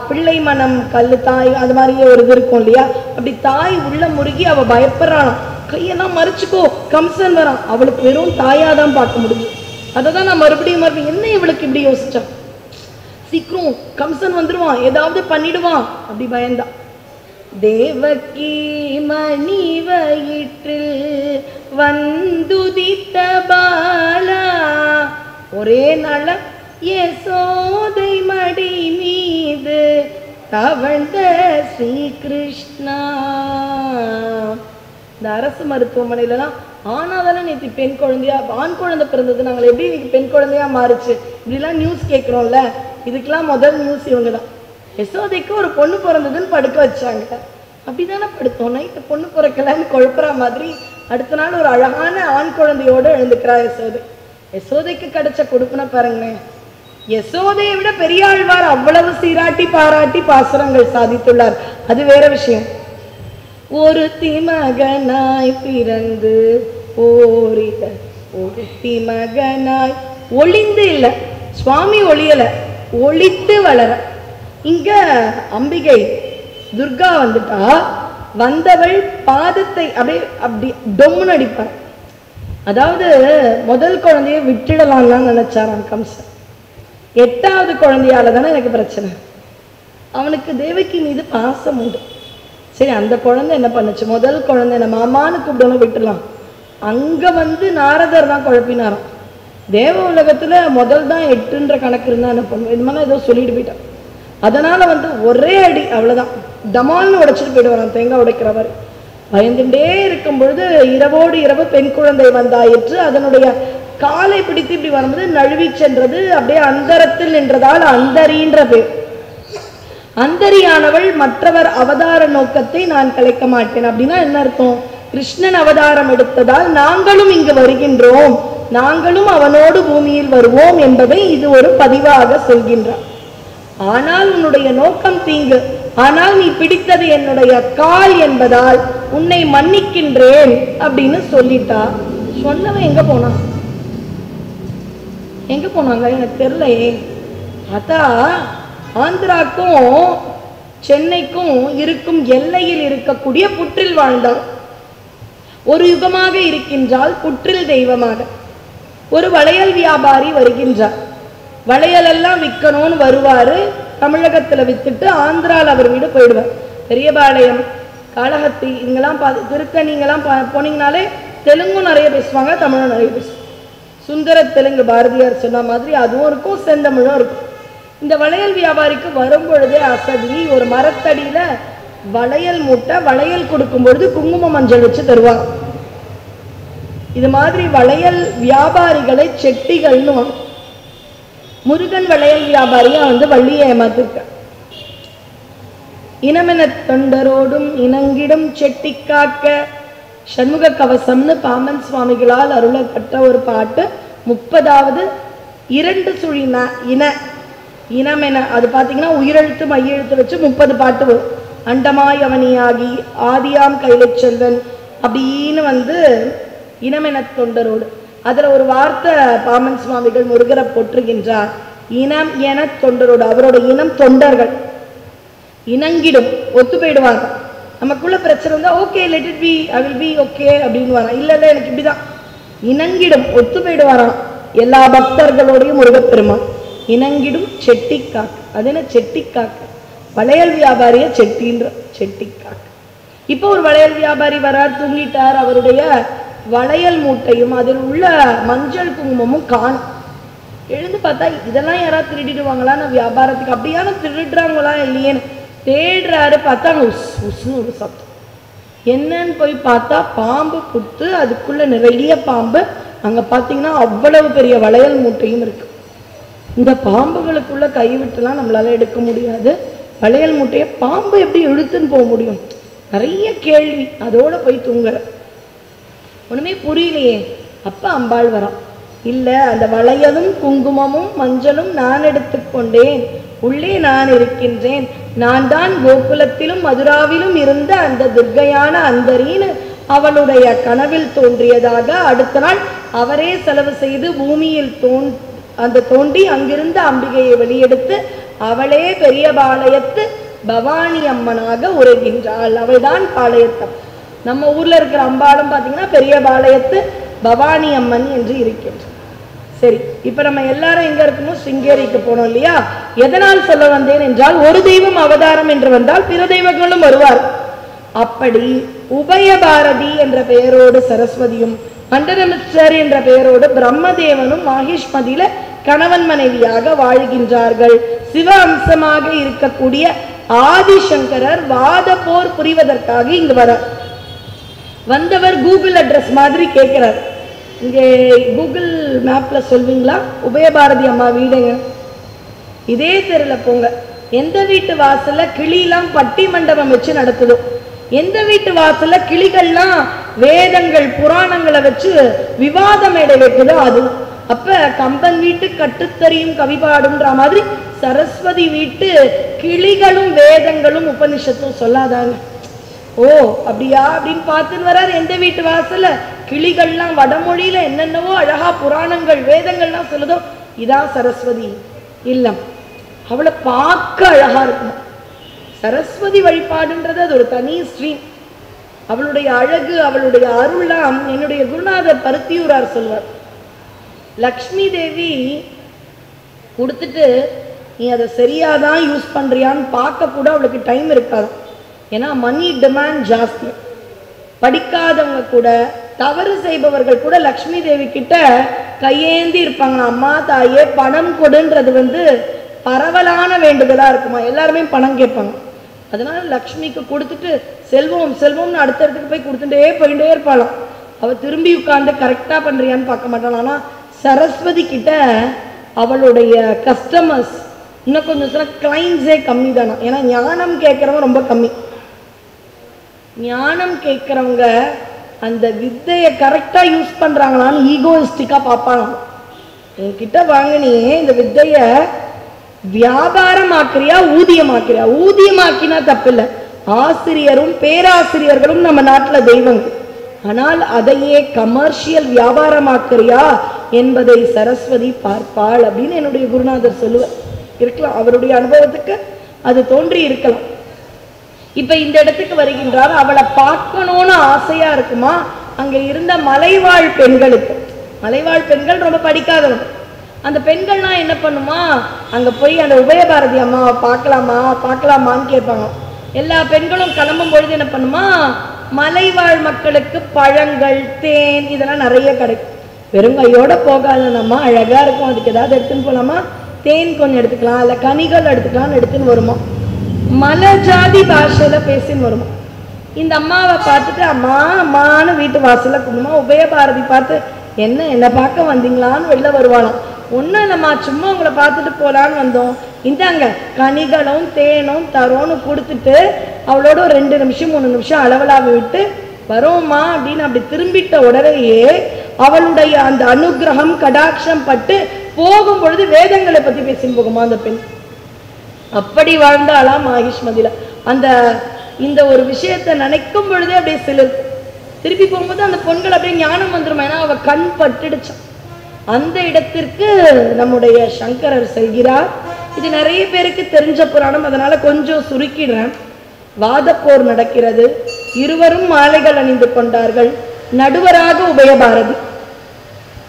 பிள்ளை மனம் கல்லு தாய், அது மாதிரியே ஒரு இது இருக்கும் இல்லையா, அப்படி தாய் உள்ள முருகி அவ பயப்படுறான். கையெல்லாம் மறைச்சுக்கோ, கம்சன் வரான். அவளுக்கு வெறும் தாயாதான் பார்க்க முடியும். அதை தான் நான் மறுபடியும் என்ன இவளுக்கு இப்படி யோசிச்சான், சீக்கிரம் கம்சன் வந்துடுவான், ஏதாவது பண்ணிடுவான் அப்படி பயந்தான். தேவகி மணி வயிற்றில் வந்துதித்த பாலா, ஒரே நாள யசோதை மடி மீது தவழ்ந்த ஸ்ரீகிருஷ்ணா. இந்த அரசு மருத்துவமனையிலலாம் ஆனாதானே நேற்று பெண் குழந்தையா ஆண் குழந்தை பிறந்தது, நாங்கள் எப்படி இன்னைக்கு பெண் குழந்தையா மாறுச்சு இப்படிலாம் நியூஸ் கேட்குறோம்ல. இதுக்கெல்லாம் முதல் நியூஸ் இவங்க தான். யசோதைக்கு ஒரு பொண்ணு பிறந்ததுன்னு படுக்க வச்சாங்க. அப்படிதானே படுத்தோம். நைட்டு பொண்ணு பிறக்கலன்னு குழப்புற மாதிரி அடுத்த நாள் ஒரு அழகான ஆண் குழந்தையோடு எழுந்துக்கிறா யசோதை. யசோதைக்கு கிடைச்ச கொடுப்புன பாருங்களேன். யசோதையை விட பெரியாழ்வார் அவ்வளவு சீராட்டி பாராட்டி பாசுரங்கள் சாதித்துள்ளார். அது வேற விஷயம். ஒருத்தி மகனாய் பிறந்து ஓரிட ஒருத்தி மகனாய் ஒளிந்து இல்லை, சுவாமி ஒளியல, ஒளித்து வளர. இங்க அம்பிகை துர்கா வந்துட்டா வந்தவள் பாதத்தை அப்படியே அப்படி டொம்முன்னு அடிப்பார். அதாவது முதல் குழந்தைய விட்டுடலாம்லாம் நினைச்சாராம் கம்சன். 8வது குழந்தையால தானே எனக்கு பிரச்சனை. அவனுக்கு தேவகி மீது பாசம் உண்டு. சரி, அந்த குழந்தை என்ன பண்ணுச்சு, முதல் குழந்தை நம்ம அம்மானு கூப்பிடணும், விட்டுலாம். அங்க வந்து நாரதர் தான் குழப்பினாராம். தேவ உலகத்துல முதல் தான் 8ன்ற கணக்கு இருந்தா என்ன பண்ணுவோம், இது மாதிரி ஏதோ சொல்லிட்டு போயிட்டான். அதனால வந்து ஒரே அடி, அவ்வளவுதான், டமால்னு உடைச்சிட்டு போயிடுவாராம், தேங்காய் உடைக்கிறவர். பயந்துட்டே இருக்கும் பொழுது இரவோடு இரவு பெண் குழந்தை வந்தாயிற்று. அதனுடைய காலை பிடித்து இப்படி வரும்போது நழுவி சென்றது. அப்படியே அந்தரத்தில் நின்றதால் அந்தரின்ற பேர். அந்தரியானவள் மற்றவர் அவதார நோக்கத்தை நான் கலைக்க மாட்டேன் அப்படின்னா என்ன அர்த்தம்? கிருஷ்ணன் அவதாரம் எடுத்ததால் நாங்களும் இங்கு வருகின்றோம், நாங்களும் அவனோடு பூமியில் வருவோம் என்பதை இது ஒரு பதிவாக சொல்கின்றார். ஆனால் உன்னுடைய நோக்கம் தீங்கு, ஆனால் நீ பிடித்தது என்னுடைய கால் என்பதால் உன்னை மன்னிக்கின்றேன் அப்படின்னு சொல்லிட்டா. சொன்னவன் எங்க போனான், எங்க போனாங்க எனக்கு தெரியலையே. அதான் ஆந்திராக்கும் சென்னைக்கும் இருக்கும் எல்லையில் இருக்கக்கூடிய புற்றில் வாழ்ந்தார். ஒரு யுகமாக இருக்கின்றால் புற்றில் தெய்வமாக. ஒரு வளையல் வியாபாரி வருகின்றார். வளையல் எல்லாம் விற்கணும்னு வருவாரு. தமிழகத்துல வித்துட்டு ஆந்திராவில் அவர் வீடு போயிடுவார். பெரியபாளையம், காளஹத்தி, இங்கெல்லாம் திருத்தணிங்கெல்லாம் போனீங்கனாலே தெலுங்கும் நிறைய பேசுவாங்க, தமிழும் நிறைய பேசுவாங்க. சுந்தர தெலுங்கு பாரதியார் சொன்ன மாதிரி அதுவும் இருக்கும், செந்தமிழும் இருக்கும். இந்த வளையல் வியாபாரிக்கு வரும் பொழுதே அசதி. ஒரு மரத்தடியில வளையல் மூட்டை, வளையல் கொடுக்கும் பொழுது குங்கும மஞ்சள் வச்சு தருவாங்க. இது மாதிரி வளையல் வியாபாரிகளை செட்டிகள்னு. முருகன் வளையல் வியாபாரியா வந்து வள்ளியை ஏமாத்திருக்க. இனமென தொண்டரோடும் இனங்கிடும் செட்டி காக்க சண்முக கவசம்னு பாமன் சுவாமிகளால் அருளப்பட்ட ஒரு பாட்டு. 30வது 2 சுழி இன இனமென, அது பார்த்தீங்கன்னா உயிரெழுத்து மையெழுத்து வச்சு 30 பாட்டு வரும். அண்டமாய் அவனியாகி ஆதியாம் கைலை செல்வன் அப்படின்னு வந்து இனமென தொண்டரோடு. அதுல ஒரு வார்த்தை பாமன் சுவாமிகள் முருகரை போற்றுகின்றார். இனம் என தொண்டரோடு. அவரோட இனம் தொண்டர்கள். இனங்கிடும், ஒத்து போயிடுவாங்க. நமக்குள்ள பிரச்சனை இருந்தா okay let it be, I will be okay அப்படின்னு வரான். இல்ல இல்ல எனக்கு இப்படிதான். இனங்கிடும், ஒத்து போயிடுவாராம் எல்லா பக்தர்களோடையும் முருகப்பெருமான். இனங்கிடும் செட்டிக்காக்கு. அது என்ன செட்டிக்காக்கு? வளையல் வியாபாரிய செட்டின்ற செட்டிக்காக்கு. இப்போ ஒரு வளையல் வியாபாரி வரார், தூங்கிட்டார். அவருடைய வளையல் மூட்டையும் அதில் உள்ள மஞ்சள் குங்குமமும் காணும். எழுந்து பார்த்தா இதெல்லாம் யாராவது திருடிடுவாங்களா, நான் வியாபாரத்துக்கு அப்படியான திருடுறாங்களா இல்லையேன்னு தேடுறாரு. பார்த்தா உஸ் உஸ்னு ஒரு சத்தம். என்னன்னு போய் பார்த்தா பாம்பு புத்து, அதுக்குள்ள நிறைய பாம்பு. அங்க பார்த்தீங்கன்னா அவ்வளவு பெரிய வளையல் மூட்டையும் இருக்கு. இந்த பாம்புகளுக்குள்ள கைவிட்டுலாம் நம்மளால எடுக்க முடியாது. வளையல் மூட்டையை பாம்பு எப்படி இழுத்துன்னு போக முடியும்? நிறைய கேள்வி. அதோட போய் தூங்குற, ஒண்ணுமே புரியலையே. அப்ப அம்பாள் வரான். இல்ல, அந்த வளையலும் குங்குமமும் மஞ்சளும் நான் எடுத்துக்கொண்டேன், உள்ளே நான் இருக்கின்றேன், நான் தான் கோகுலத்திலும் மதுராவிலும் இருந்த அந்த துர்க்கையான அந்தரின்னு அவளுடைய கனவில் தோன்றியதாக அடுத்த நாள் அவரே செலவு செய்து பூமியில் தோண்டி அங்கிருந்த அம்பிகையை வெளியெடுத்து அவளே பெரிய பாளையத்து பவானி அம்மனாக உரைகின்றாள். அவள்தான் பாளையத்தம். நம்ம ஊர்ல இருக்கிற அம்பாளும் பார்த்தீங்கன்னா பெரிய பாளையத்து பவானி அம்மன் என்று இருக்கின்றார். சரி, இப்ப நம்ம எல்லாரும் எங்க இருக்கணும்? சிங்கேரிக்கு போனோம் இல்லையா? எதனால் சொல்ல வந்தேன் என்றால், ஒரு தெய்வம் அவதாரம் என்று வந்தால் பிற தெய்வங்களும் வருவார். அப்படி உபய பாரதி என்ற பெயரோடு சரஸ்வதியும், மண்டலமிச்சர் என்ற பெயரோடு பிரம்மதேவனும் மாஹிஷ்மதியில கணவன் மனைவியாக வாழ்கின்றார்கள். சிவ அம்சமாக இருக்கக்கூடிய ஆதிசங்கரர் வாத போர் புரிவதற்காக இங்கு வரார். வந்தவர் கூகுள் அட்ரஸ் மாதிரி கேட்கிறார். இங்கே கூகுள் மேப்ல சொல்வீங்களா உபயபாரதி அம்மா வீடுங்க? இதே தெருல போங்க. எந்த வீட்டு வாசல்ல கிளிலாம் பட்டி மண்டபம் வச்சு நடத்துதோ, எந்த வீட்டு வாசல்ல கிளிகள்லாம் வேதங்கள் புராணங்களை வச்சு விவாத மேடை வைக்குதோ அது. அப்ப கம்பன் வீட்டு கட்டுத்தறியும் கவிபாடுன்ற மாதிரி சரஸ்வதி வீட்டு கிளிகளும் வேதங்களும் உபனிஷத்தும் சொல்லாதாங்க. ஓ அப்படியா அப்படின்னு பார்த்துன்னு வராரு. எந்த வீட்டு வாசல்ல கிளிகள்லாம் வடமொழியில என்னென்னவோ அழகா புராணங்கள் வேதங்கள்லாம் சொல்லுதோ, இதான் சரஸ்வதி இல்லம். அவளை பார்க்க அழகா இருக்கும். சரஸ்வதி வழிபாடுன்றது அது ஒரு தனி ஸ்ட்ரீம். அவளுடைய அழகு, அவளுடைய அருள்லாம் என்னுடைய குருநாதர் பருத்தியூரார் சொல்வார். லக்ஷ்மி தேவி கொடுத்துட்டு நீ அதை சரியாதான் யூஸ் பண்றியான்னு பார்க்க கூட அவளுக்கு டைம் இருக்காது. ஏன்னா மணி டிமாண்ட் ஜாஸ்தி. படிக்காதவங்க கூட, தவறு செய்பவர்கள் கூட லக்ஷ்மி தேவி கிட்ட கையேந்தி இருப்பாங்க. அம்மா தாயே பணம் கொடுன்றது பரவலான வேண்டுதலா இருக்குமா. எல்லாருமே பணம் கேட்பாங்க. அதனால லக்ஷ்மிக்கு கொடுத்துட்டு செல்வம் செல்வம்னு அடுத்தடுத்துக்கு போய் போயிட்டே இருப்பாளாம். அவ திரும்பி உட்கார்ந்து கரெக்டா பண்றியான்னு பார்க்க மாட்டாள். ஆனா சரஸ்வதி கிட்ட அவளுடைய கஸ்டமர்ஸ் இன்னும் கொஞ்சம் சில கிளைண்ட்ஸே கம்மி தானா. ஏன்னா ஞானம் கேட்கறவங்க ரொம்ப கம்மி. ஞானம் கேட்கறவங்க அந்த வித்தையை கரெக்டா யூஸ் பண்றாங்களான்னு ஈகோயிஸ்டிக்கா பார்ப்பாங்க. என்கிட்ட வாங்கினியே இந்த வித்தைய வியாபாரமாக்குறியா ஊதியமாக்குறியா? ஊதியமாக்கினா தப்பில்லை. ஆசிரியரும் பேராசிரியர்களும் நம்ம நாட்டுல தெய்வங்கள். ஆனால் அதையே கமர்ஷியல் வியாபாரமாக்குறியா என்பதை சரஸ்வதி பார்ப்பாள் அப்படின்னு என்னுடைய குருநாதர் சொல்லுவார். இருக்கலாம், அவருடைய அனுபவத்துக்கு அது தோன்றி இருக்கலாம். இப்ப இந்த இடத்துக்கு வருகின்றார். அவளை பார்க்கணும்னு ஆசையா இருக்குமா. அங்க இருந்த மலைவாழ் பெண்களுக்கு, மலைவாழ் பெண்கள் ரொம்ப படிக்காதவங்க, அந்த பெண்கள்லாம் என்ன பண்ணுமா, அங்க போய் அந்த உபயபாரதி அம்மாவை பார்க்கலாமா பார்க்கலாமான்னு கேட்பாங்க. எல்லா பெண்களும் கிளம்பும் பொழுது என்ன பண்ணுமா, மலைவாழ் மக்களுக்கு பழங்கள் தேன் இதெல்லாம் நிறைய கிடைக்கும். வெறுங்கையோட போகாதம்மா, அழகா இருக்கும், அதுக்கு ஏதாவது எடுத்துன்னு போலாமா, தேன் கொஞ்சம் எடுத்துக்கலாம், இல்ல கனிகள் எடுத்துக்கலாம்னு எடுத்துன்னு வருமா. மலை ஜாதி பாஷையில பேசின்னு வருமா. இந்த அம்மாவை பார்த்துட்டு அம்மா அம்மான்னு வீட்டு வாசல்ல கூடுமா. உபயபாரதி பார்த்து என்ன பார்க்க வந்தீங்களான்னு வெளில வருவாளாம். ஒன்றும் இல்லைம்மா, சும்மா உங்களை பார்த்துட்டு போகலான்னு வந்தோம், இந்தாங்க கனிகளும் தேனும் தரோன்னு கொடுத்துட்டு அவளோட ஒரு 2 நிமிஷம் 3 நிமிஷம் அளவலாக விட்டு வரோம்மா அப்படின்னு அப்படி திரும்பிட்ட உடனேயே அவளுடைய அந்த அனுகிரகம் கடாட்சம் பட்டு போகும் பொழுது வேதங்களை பற்றி பேசின்னு போகுமா அந்த பெண். அப்படி வாழ்ந்தாலாம் மாகிஷ்மதியில. அந்த இந்த ஒரு விஷயத்தை நினைக்கும் பொழுதே அப்படியே சிலர் திருப்பி போகும்போது அந்த பொண்கள் அப்படியே ஞானம் வந்துருமா. ஏன்னா அவ கண் பட்டுடுச்சான். அந்த இடத்திற்கு நம்முடைய சங்கரர் செல்கிறார். இது நிறைய பேருக்கு தெரிஞ்ச புராணம், அதனால கொஞ்சம் சுருக்கிடுறேன். வாதப்போர் நடக்கிறது. இருவரும் மாலைகள் அணிந்து கொண்டார்கள். நடுவராக உபயபாரதி.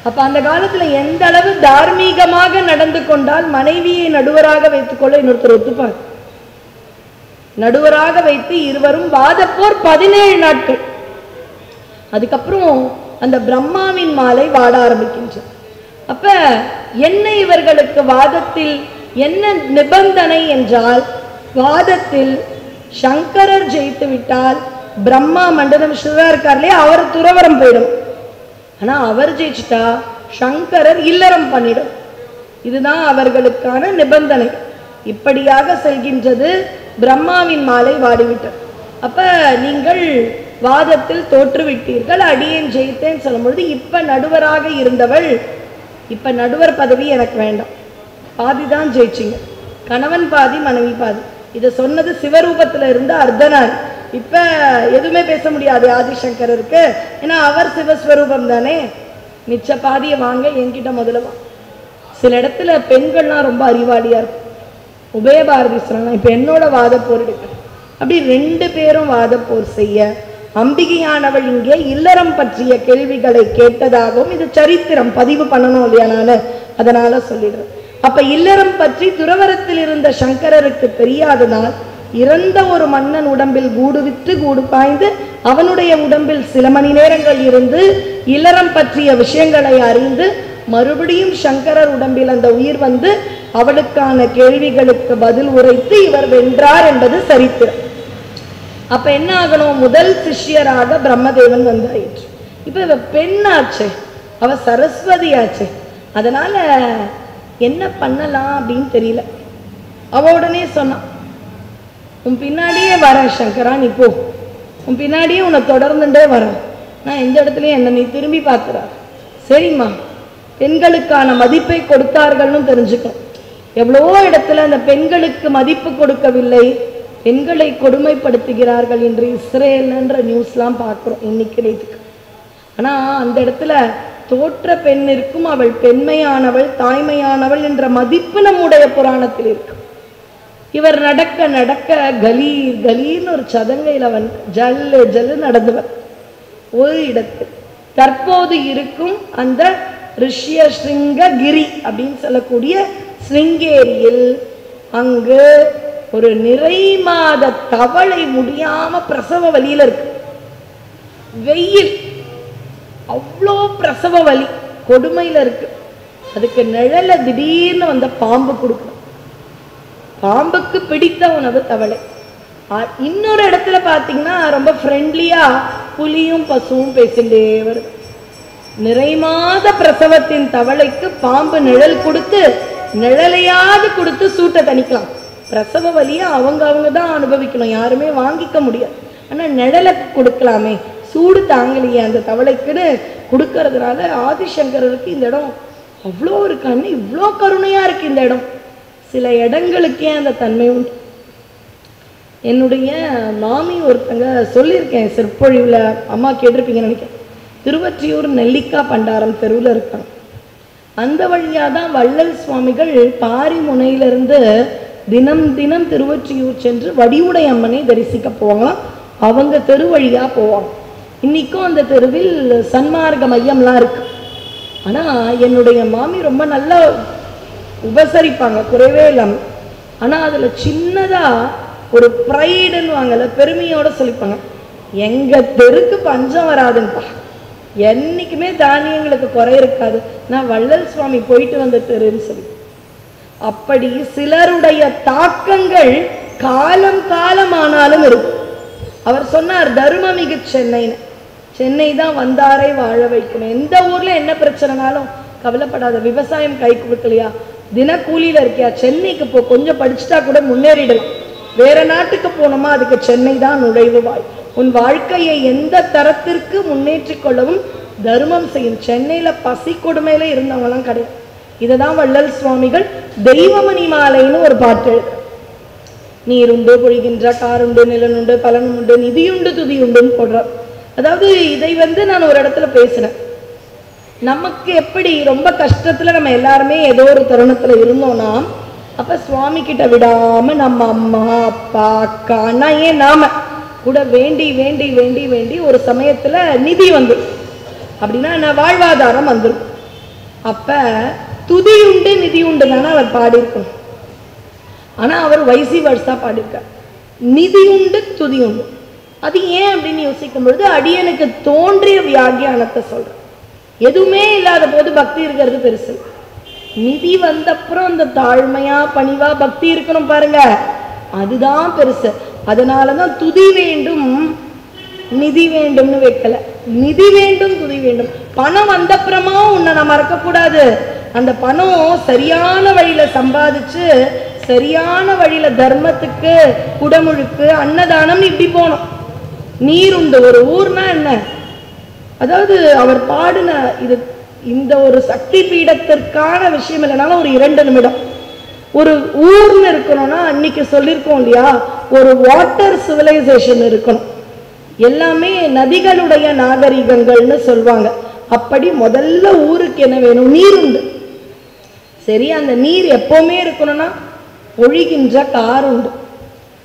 அப்ப அந்த காலத்துல எந்த அளவு தார்மீகமாக நடந்து கொண்டால் மனைவியை நடுவராக வைத்துக் கொள்ள இன்னொருத்தர் ஒத்துப்பார். நடுவராக வைத்து இருவரும் வாதப்போர் 17 நாட்கள். அதுக்கப்புறம் அந்த பிரம்மாவின் மாலை வாட ஆரம்பிக்கின்றது. அப்ப என்ன இவர்களுக்கு வாதத்தில் என்ன நிபந்தனை என்றால், வாதத்தில் சங்கரர் ஜெயித்து விட்டால் பிரம்மா மண்டலம் இருக்கார்லே அவர் துறவரம் போயிடும். ஆனா அவர் ஜெயிச்சுட்டா சங்கரர் இல்லறம் பண்ணிடும். இதுதான் அவர்களுக்கான நிபந்தனை. இப்படியாக செல்கின்றது. பிரம்மாவின் மாலை வாடிவிட்டார். அப்ப நீங்கள் வாதத்தில் தோற்றுவிட்டீர்கள், அடியேன் ஜெயித்தேன் சொல்லும் பொழுது இப்ப நடுவராக இருந்தவள், இப்ப நடுவர் பதவி எனக்கு வேண்டாம், பாதிதான் ஜெயிச்சிங்க, கணவன் பாதி மனைவி பாதி. இதை சொன்னது சிவரூபத்துல இருந்த அர்த்தனார். இப்ப எதுவுமே பேச முடியாது ஆதிசங்கரருக்கு, ஏன்னா அவர் சிவஸ்வரூபம் தானே. மிச்ச பாதியை வாங்க என்கிட்ட முதல்ல வா. சில இடத்துல பெண்கள்லாம் ரொம்ப அறிவாளியா இருக்கும். உபயபாரதி சொல்லலாம், இப்ப என்னோட வாதப்போர் எடுக்க. அப்படி 2 பேரும் வாதப்போர் செய்ய அம்பிகையானவள் இங்கே இல்லறம் பற்றிய கேள்விகளை கேட்டதாகவும், இது சரித்திரம் பதிவு பண்ணணும் இல்லையா, நான் அதனால சொல்லிடுறேன். அப்ப இல்லறம் பற்றி துறவரத்தில் இருந்த சங்கரருக்கு தெரியாததால் இறந்த ஒரு மன்னன் உடம்பில் கூடு விற்று கூடு பாய்ந்து அவனுடைய உடம்பில் சில மணி நேரங்கள் இருந்து இல்லறம் பற்றிய விஷயங்களை அறிந்து மறுபடியும் சங்கரர் உடம்பில் அந்த உயிர் வந்து அவளுக்கான கேள்விகளுக்கு பதில் உரைத்து இவர் வென்றார் என்பது சரித்திரம். அப்ப என்ன ஆகணும், முதல் சிஷ்யராக பிரம்மதேவன் வந்தாயிற்று. இப்ப இவ பெண்ணாச்சு, அவ சரஸ்வதி ஆச்சு. அதனால என்ன பண்ணலாம் அப்படின்னு தெரியல. அவ உடனே சொன்னான், உன் பின்னாடியே வரேன் சங்கரா, நீ போ, உன் பின்னாடியே உன்னை தொடர்ந்துட்டே வரேன், நான் எந்த இடத்துலயும் என்ன நீ திரும்பி பார்க்கிறா. சரிம்மா, பெண்களுக்கான மதிப்பை கொடுத்தார்கள்னு தெரிஞ்சுக்கணும். எவ்வளவோ இடத்துல அந்த பெண்களுக்கு மதிப்பு கொடுக்கவில்லை, பெண்களை கொடுமைப்படுத்துகிறார்கள் என்று இஸ்ரேல்ன்ற நியூஸ்லாம் பார்க்குறோம் இன்னைக்கு ரேட்டுக்கு. ஆனால் அந்த இடத்துல தோற்ற பெண்ணிற்கும் அவள் பெண்மையானவள் தாய்மையானவள் என்ற மதிப்பு நம்முடைய புராணத்தில் இருக்கு. இவர் நடக்க நடக்க கலீர் கலீர்னு ஒரு சதங்கையில் அவன் ஜல்லு ஜல்லு நடந்தவர் ஒரு இடத்தில். தற்போது இருக்கும் அந்த ரிஷ்ய ஸ்ருங்ககிரி அப்படின்னு சொல்லக்கூடிய ஸ்ருங்கேரியில் அங்கு ஒரு நிறை மாத தவளை முடியாம பிரசவ வலியில இருக்கு. வெயில் அவ்வளோ பிரசவ வலி கொடுமையில இருக்கு. அதுக்கு நிழல திடீர்னு வந்த பாம்பு கொடுக்கணும். பாம்புக்கு பிடித்த உணவு தவளை. இன்னொரு இடத்துல பார்த்தீங்கன்னா ரொம்ப ஃப்ரெண்ட்லியா புலியும் பசுவும் பேசிட்டே வருது. நிறை மாத பிரசவத்தின் தவளைக்கு பாம்பு நிழல் கொடுத்து நிழலையாவது கொடுத்து சூட்டை தணிக்கலாம். பிரசவ வலியை அவங்க தான் அனுபவிக்கணும், யாருமே வாங்கிக்க முடியாது. ஆனால் நிழலை கொடுக்கலாமே, சூடு தாங்கலையே அந்த தவளைக்குன்னு கொடுக்கறதுனால ஆதிசங்கரருக்கு இந்த இடம் அவ்வளோ ஒரு கண்ணு, இவ்வளோ கருணையா இருக்கு இந்த இடம். சில இடங்களுக்கே அந்த தன்மை உண்டு. என்னுடைய மாமி ஒருத்தங்க சொல்லியிருக்கேன் சிற்பொழிவில், அம்மா கேட்டிருப்பீங்கன்னு நினைக்கிறேன். திருவொற்றியூர் நெல்லிக்காய் பண்டாரம் தெருவில் இருக்காங்க. அந்த வழியாக தான் வள்ளல் சுவாமிகள் பாரிமுனையிலிருந்து தினம் தினம் திருவொற்றியூர் சென்று வடிவுடை அம்மனை தரிசிக்க போவாங்களாம். அவங்க தெரு வழியாக போவாங்க. இன்றைக்கும் அந்த தெருவில் சன்மார்க்க மையம்லாம் இருக்கு. ஆனால் என்னுடைய மாமி ரொம்ப நல்லா உபசரிப்பாங்க, குறைவே இல்லாமல். ஆனால் அதில் சின்னதாக ஒரு ப்ரைடுன்னு வாங்கல, பெருமையோட சொல்லிப்பாங்க, எங்கள் தெருக்கு பஞ்சம் வராதுங்கப்பா, என்றைக்குமே தானியங்களுக்கு குறை இருக்காது, நான் வள்ளல் சுவாமி போயிட்டு வந்த தெருன்னு சொல்லி. அப்படி சிலருடைய தாக்கங்கள் காலம் காலமானாலும் இருக்கும். அவர் சொன்னார் தர்மமிகு சென்னைன்னு. சென்னை தான் வந்தாரை வாழ வைக்கணும். எந்த ஊர்ல என்ன பிரச்சனைனாலும் கவலைப்படாத, விவசாயம் கை கொடுக்கலையா, தினக்கூலியில இருக்கியா, சென்னைக்கு போ, கொஞ்சம் படிச்சுட்டா கூட முன்னேறிடலாம். வேற நாட்டுக்கு போனோமா அதுக்கு சென்னை தான் நுழைவு வாய். உன் வாழ்க்கையை எந்த தரத்திற்கு முன்னேற்றிக் கொள்ளவும் தர்மம் செய்யும். சென்னையில பசி கொடுமையில இருந்தவங்கலாம் கிடையாது. இதுதான் வள்ளல் சுவாமிகள் தெய்வமணி மாலைன்னு ஒரு பாட்டு எழுது. நீருண்டு பொழிகின்ற காருண்டு நிலனுண்டு பலனும் உண்டு நிதியுண்டு துதியுண்டுன்னு போடுறார். அதாவது இதை நான் ஒரு இடத்துல பேசினேன். நமக்கு எப்படி ரொம்ப கஷ்டத்துல நம்ம எல்லாருமே ஏதோ ஒரு தருணத்துல இருந்தோம்னா, அப்ப சுவாமி கிட்ட விடாம நம்ம அம்மா அப்பா அக்கா அண்ணா ஏன் நாம கூட வேண்டி வேண்டி வேண்டி வேண்டி ஒரு சமயத்துல நிதி வந்துடும். அப்படின்னா என்ன, வாழ்வாதாரம் வந்துடும். அப்ப துதி உண்டு நிதி உண்டு தானே அவர் பாடியிருக்கணும். ஆனா அவர் வைசி வர்ஸா பாடியிருக்கார், நிதி உண்டு துதி உண்டு. அது ஏன் அப்படின்னு யோசிக்கும் பொழுது அடியனுக்கு தோன்றிய வியாகியானத்தை சொல்றேன். எதுவுமே இல்லாத போது பக்தி இருக்கிறது பெருசு. நிதி வந்தப்புறம் அந்த தாழ்மையா பணிவா பக்தி இருக்கணும் பாருங்க, அதுதான் பெருசு. அதனாலதான் துதி வேண்டும் நிதி வேண்டும்னு வைக்கல, நிதி வேண்டும் துதி வேண்டும். பணம் வந்தப்புறமா உன்னை நான் மறக்கக்கூடாது. அந்த பணம் சரியான வழியில சம்பாதிச்சு சரியான வழியில தர்மத்துக்கு குடமுழுக்கு அன்னதானம் இப்படி போனோம். நீர் உண்டு. ஒரு ஊர்னா என்ன, அதாவது அவர் பாடின இது இந்த ஒரு சக்தி பீடத்திற்கான விஷயம் இல்லைனாலும் ஒரு 2 நிமிடம். ஒரு ஊர்னு இருக்கணும்னா அன்னைக்கு சொல்லியிருக்கோம் இல்லையா, ஒரு வாட்டர் சிவிலைசேஷன் இருக்கணும். எல்லாமே நதிகளுடைய நாகரிகங்கள்னு சொல்வாங்க. அப்படி முதல்ல ஊருக்கு என்ன வேணும், நீர் உண்டு. சரி, அந்த நீர் எப்பவுமே இருக்கணும்னா ஒழிகின்ற கார் உண்டு,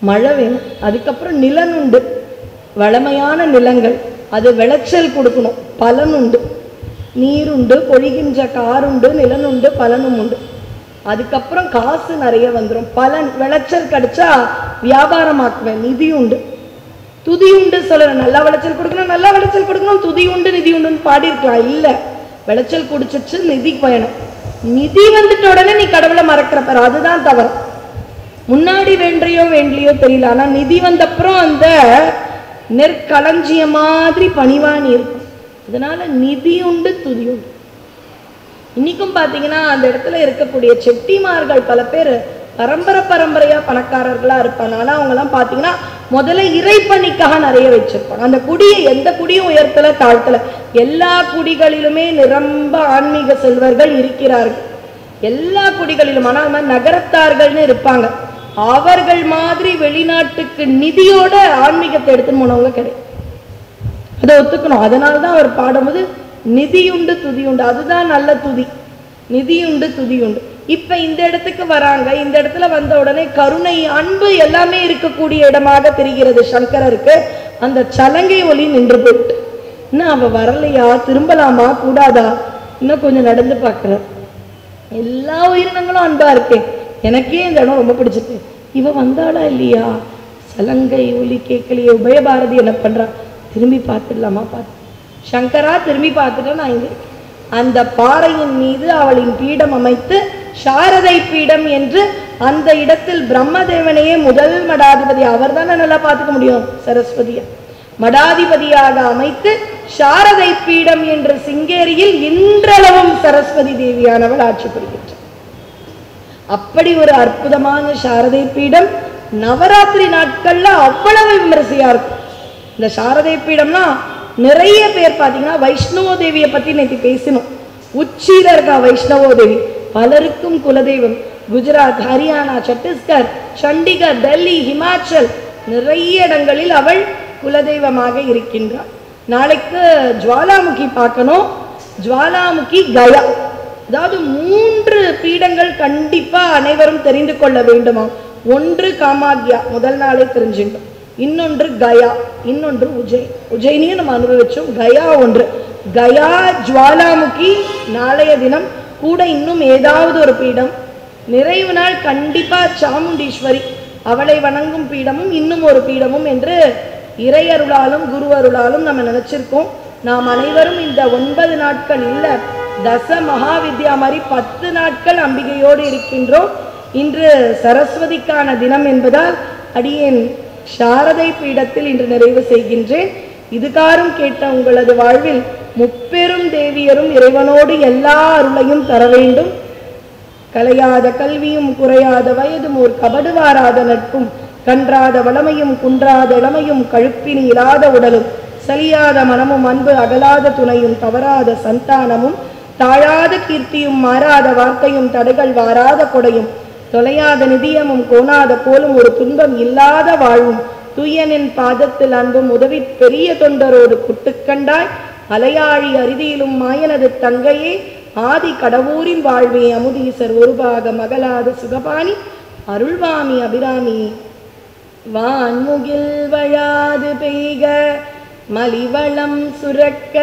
மழை வேணும். அதுக்கப்புறம் நிலன் உண்டு, வளமையான நிலங்கள், அது விளைச்சல் கொடுக்கணும், பலன் உண்டு. நீர் உண்டு, பொழிகின்ற கார் உண்டு, நிலன் உண்டு, பலனும் உண்டு. அதுக்கப்புறம் காசு நிறைய வந்துடும், பலன் விளைச்சல் கிடைச்சா வியாபாரமாக்குவேன், நிதி உண்டு. துதி உண்டு சொல்ல, நல்லா விளைச்சல் கொடுக்கணும் நல்லா விளைச்சல் கொடுக்கணும், துதி உண்டு நிதி உண்டுன்னு பாடியிருக்கலாம். இல்லை, விளைச்சல் குடிச்சிச்சு நிதி பயணம். நிதி வந்துட்ட உடனே நீ கடவுளை மறக்கிற பாரு, அதுதான் தவறு. முன்னாடி வேண்டியோ வேண்டியோ தெரியல, ஆனா நிதி வந்தப்புறம் அந்த நெற்களஞ்சிய மாதிரி பணிவானி இருக்கும். அதனால நிதி உண்டு துதி உண்டு. இன்னைக்கும் பாத்தீங்கன்னா அந்த இடத்துல இருக்கக்கூடிய செட்டிமார்கள் பல பேர் பரம்பரையா பணக்காரர்களா இருப்பாங்க. ஆனா அவங்க எல்லாம் பாத்தீங்கன்னா முதல்ல இறைப்பணிக்காக நிறைய வச்சிருப்பாங்க. அந்த குடியை எந்த குடியும் உயர்த்தல தாழ்த்தல, எல்லா குடிகளிலுமே நிரம்ப ஆன்மீக செல்வர்கள் இருக்கிறார்கள், எல்லா குடிகளிலும். ஆனால் நகரத்தார்கள்னு இருப்பாங்க, அவர்கள் மாதிரி வெளிநாட்டுக்கு நிதியோட ஆன்மீகத்தை எடுத்துன்னு போனவங்க கிடையாது. அதை ஒத்துக்கணும். அதனால்தான் அவர் பாடும்போது நிதியுண்டு துதியுண்டு, அதுதான் நல்ல துதி, நிதியுண்டு துதியுண்டு. இப்ப இந்த இடத்துக்கு வராங்க. இந்த இடத்துல வந்த உடனே கருணை, அன்பு எல்லாமே இருக்கக்கூடிய இடமாக தெரிகிறது சங்கரருக்கு. அந்த சலங்கை ஒலி நின்று போயிட்டு, இன்னும் அவ வரலையா, திரும்பலாமா கூடாதா, இன்னும் கொஞ்சம் நடந்து பார்க்கிறார். எல்லா உயிரினங்களும் அன்பா இருக்கேன், எனக்கே இந்த இடம் ரொம்ப பிடிச்சிருக்கு, இவ வந்தாளா இல்லையா, சலங்கை ஒலி கேட்கலையே. உபயபாரதி என்ன பண்றா, திரும்பி பார்த்துடலாமா, பார்த்து சங்கரா திரும்பி பார்த்துட்டா நான் இங்க அந்த பாறையின் மீது அவளின் பீடம் அமைத்து சாரதை பீடம் என்று அந்த இடத்தில் பிரம்மதேவனையே முதல் மடாதிபதி, அவர் தானே நல்லா பார்த்துக்க முடியும் சரஸ்வதியை, மடாதிபதியாக அமைத்து சாரதை பீடம் என்று சிங்கேரியில் இன்றளவும் சரஸ்வதி தேவியானவள் ஆட்சி புரிகின்றார். அப்படி ஒரு அற்புதமான சாரதை பீடம் நவராத்திரி நாட்கள்ல அவ்வளவு விமரிசையா இருக்கும். இந்த சாரதை பீடம்னா நிறைய பேர் பார்த்தீங்கன்னா வைஷ்ணவோ தேவியை பத்தி நேற்று பேசணும். உச்சியில இருக்கா வைஷ்ணவோ தேவி, பலருக்கும் குலதெய்வம். குஜராத், ஹரியானா, சத்தீஸ்கர், சண்டிகர், டெல்லி, ஹிமாச்சல் நிறைய இடங்களில் அவள் குலதெய்வமாக இருக்கின்றாள். நாளைக்கு ஜுவாலாமுகி பார்க்கணும். ஜுவாலாமுகி கயா, அதாவது 3 பீடங்கள் கண்டிப்பா அனைவரும் தெரிந்து கொள்ள வேண்டுமா. ஒன்று காமாக்யா, முதல் நாளே தெரிஞ்சுட்டோம். இன்னொன்று கயா, இன்னொன்று உஜ்ஜயினியும் நம்ம அனுபவிச்சோம். கயா ஒன்று, கயா ஜுவாலாமுகி நாளைய தினம் கூட. இன்னும் ஏதாவது ஒரு பீடம், நிறைவு நாள் கண்டிப்பா சாமுண்டீஸ்வரி, அவளை வணங்கும் பீடமும் இன்னும் ஒரு பீடமும் என்று இறையருளாலும் குரு அருளாலும் நம்ம நினைச்சிருக்கோம். நாம் அனைவரும் இந்த 9 நாட்கள் இல்ல, தச மகாவித்யா மாதிரி 10 நாட்கள் அம்பிகையோடு இருக்கின்றோம். இன்று சரஸ்வதிக்கான தினம் என்பதால் அடியேன் சாரதை பீடத்தில் இன்று நிறைவு செய்கின்றேன். இதுகாரும் கேட்ட உங்களது வாழ்வில் முப்பெரும் தேவியரும் இறைவனோடு எல்லா அருளையும் தர வேண்டும். கலையாத கல்வியும் குறையாத வயதும் ஒரு கபடுவாராத நட்பும் கன்றாத வளமையும் குன்றாத இளமையும் கழுப்பினி இல்லாத உடலும் சலியாத மனமும் அன்பு அகலாத துணையும் தவறாத சந்தானமும் தாழாத கீர்த்தியும் மாறாத வார்த்தையும் தடைகள் வாராத கொடையும் தொலையாத நிதியமும் கோணாத கோலும் ஒரு துன்பம் இல்லாத வாழ்வும் தூயனின் பாதத்தில் அன்பும் உதவி பெரிய தொண்டரோடு குட்டுக்கண்டாய் அலையாழி அரிதியிலும் மாயனது தங்கையே ஆதி கடவுரின் வாழ்வே அமுதீசர் ஒருபாக மகளாத சுகபாணி அருள்வாமி அபிராமி. வான்முகில் வழாது பெய்க மலிவளம் சுரக்க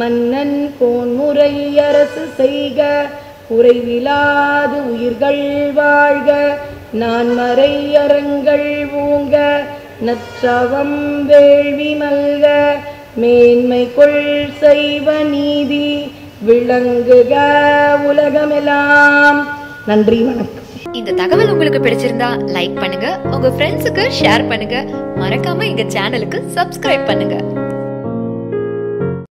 மன்னன் கோன்முறை அரசு செய்க குறைவிலாது உயிர்கள் வாழ்க நான் மறை அரங்கள் ஊங்க நற்றவம் வேள்வி மல்க மேன்மை கொள் செய்வ நீதி விளங்குக உலகமெல்லாம். நன்றி, வணக்கம். இந்த தகவல் உங்களுக்கு பிடிச்சிருந்தா லைக் பண்ணுங்க, உங்க ஃப்ரெண்ட்ஸுக்கு ஷேர் பண்ணுங்க, மறக்காம எங்க சேனலுக்கு சப்ஸ்கிரைப் பண்ணுங்க.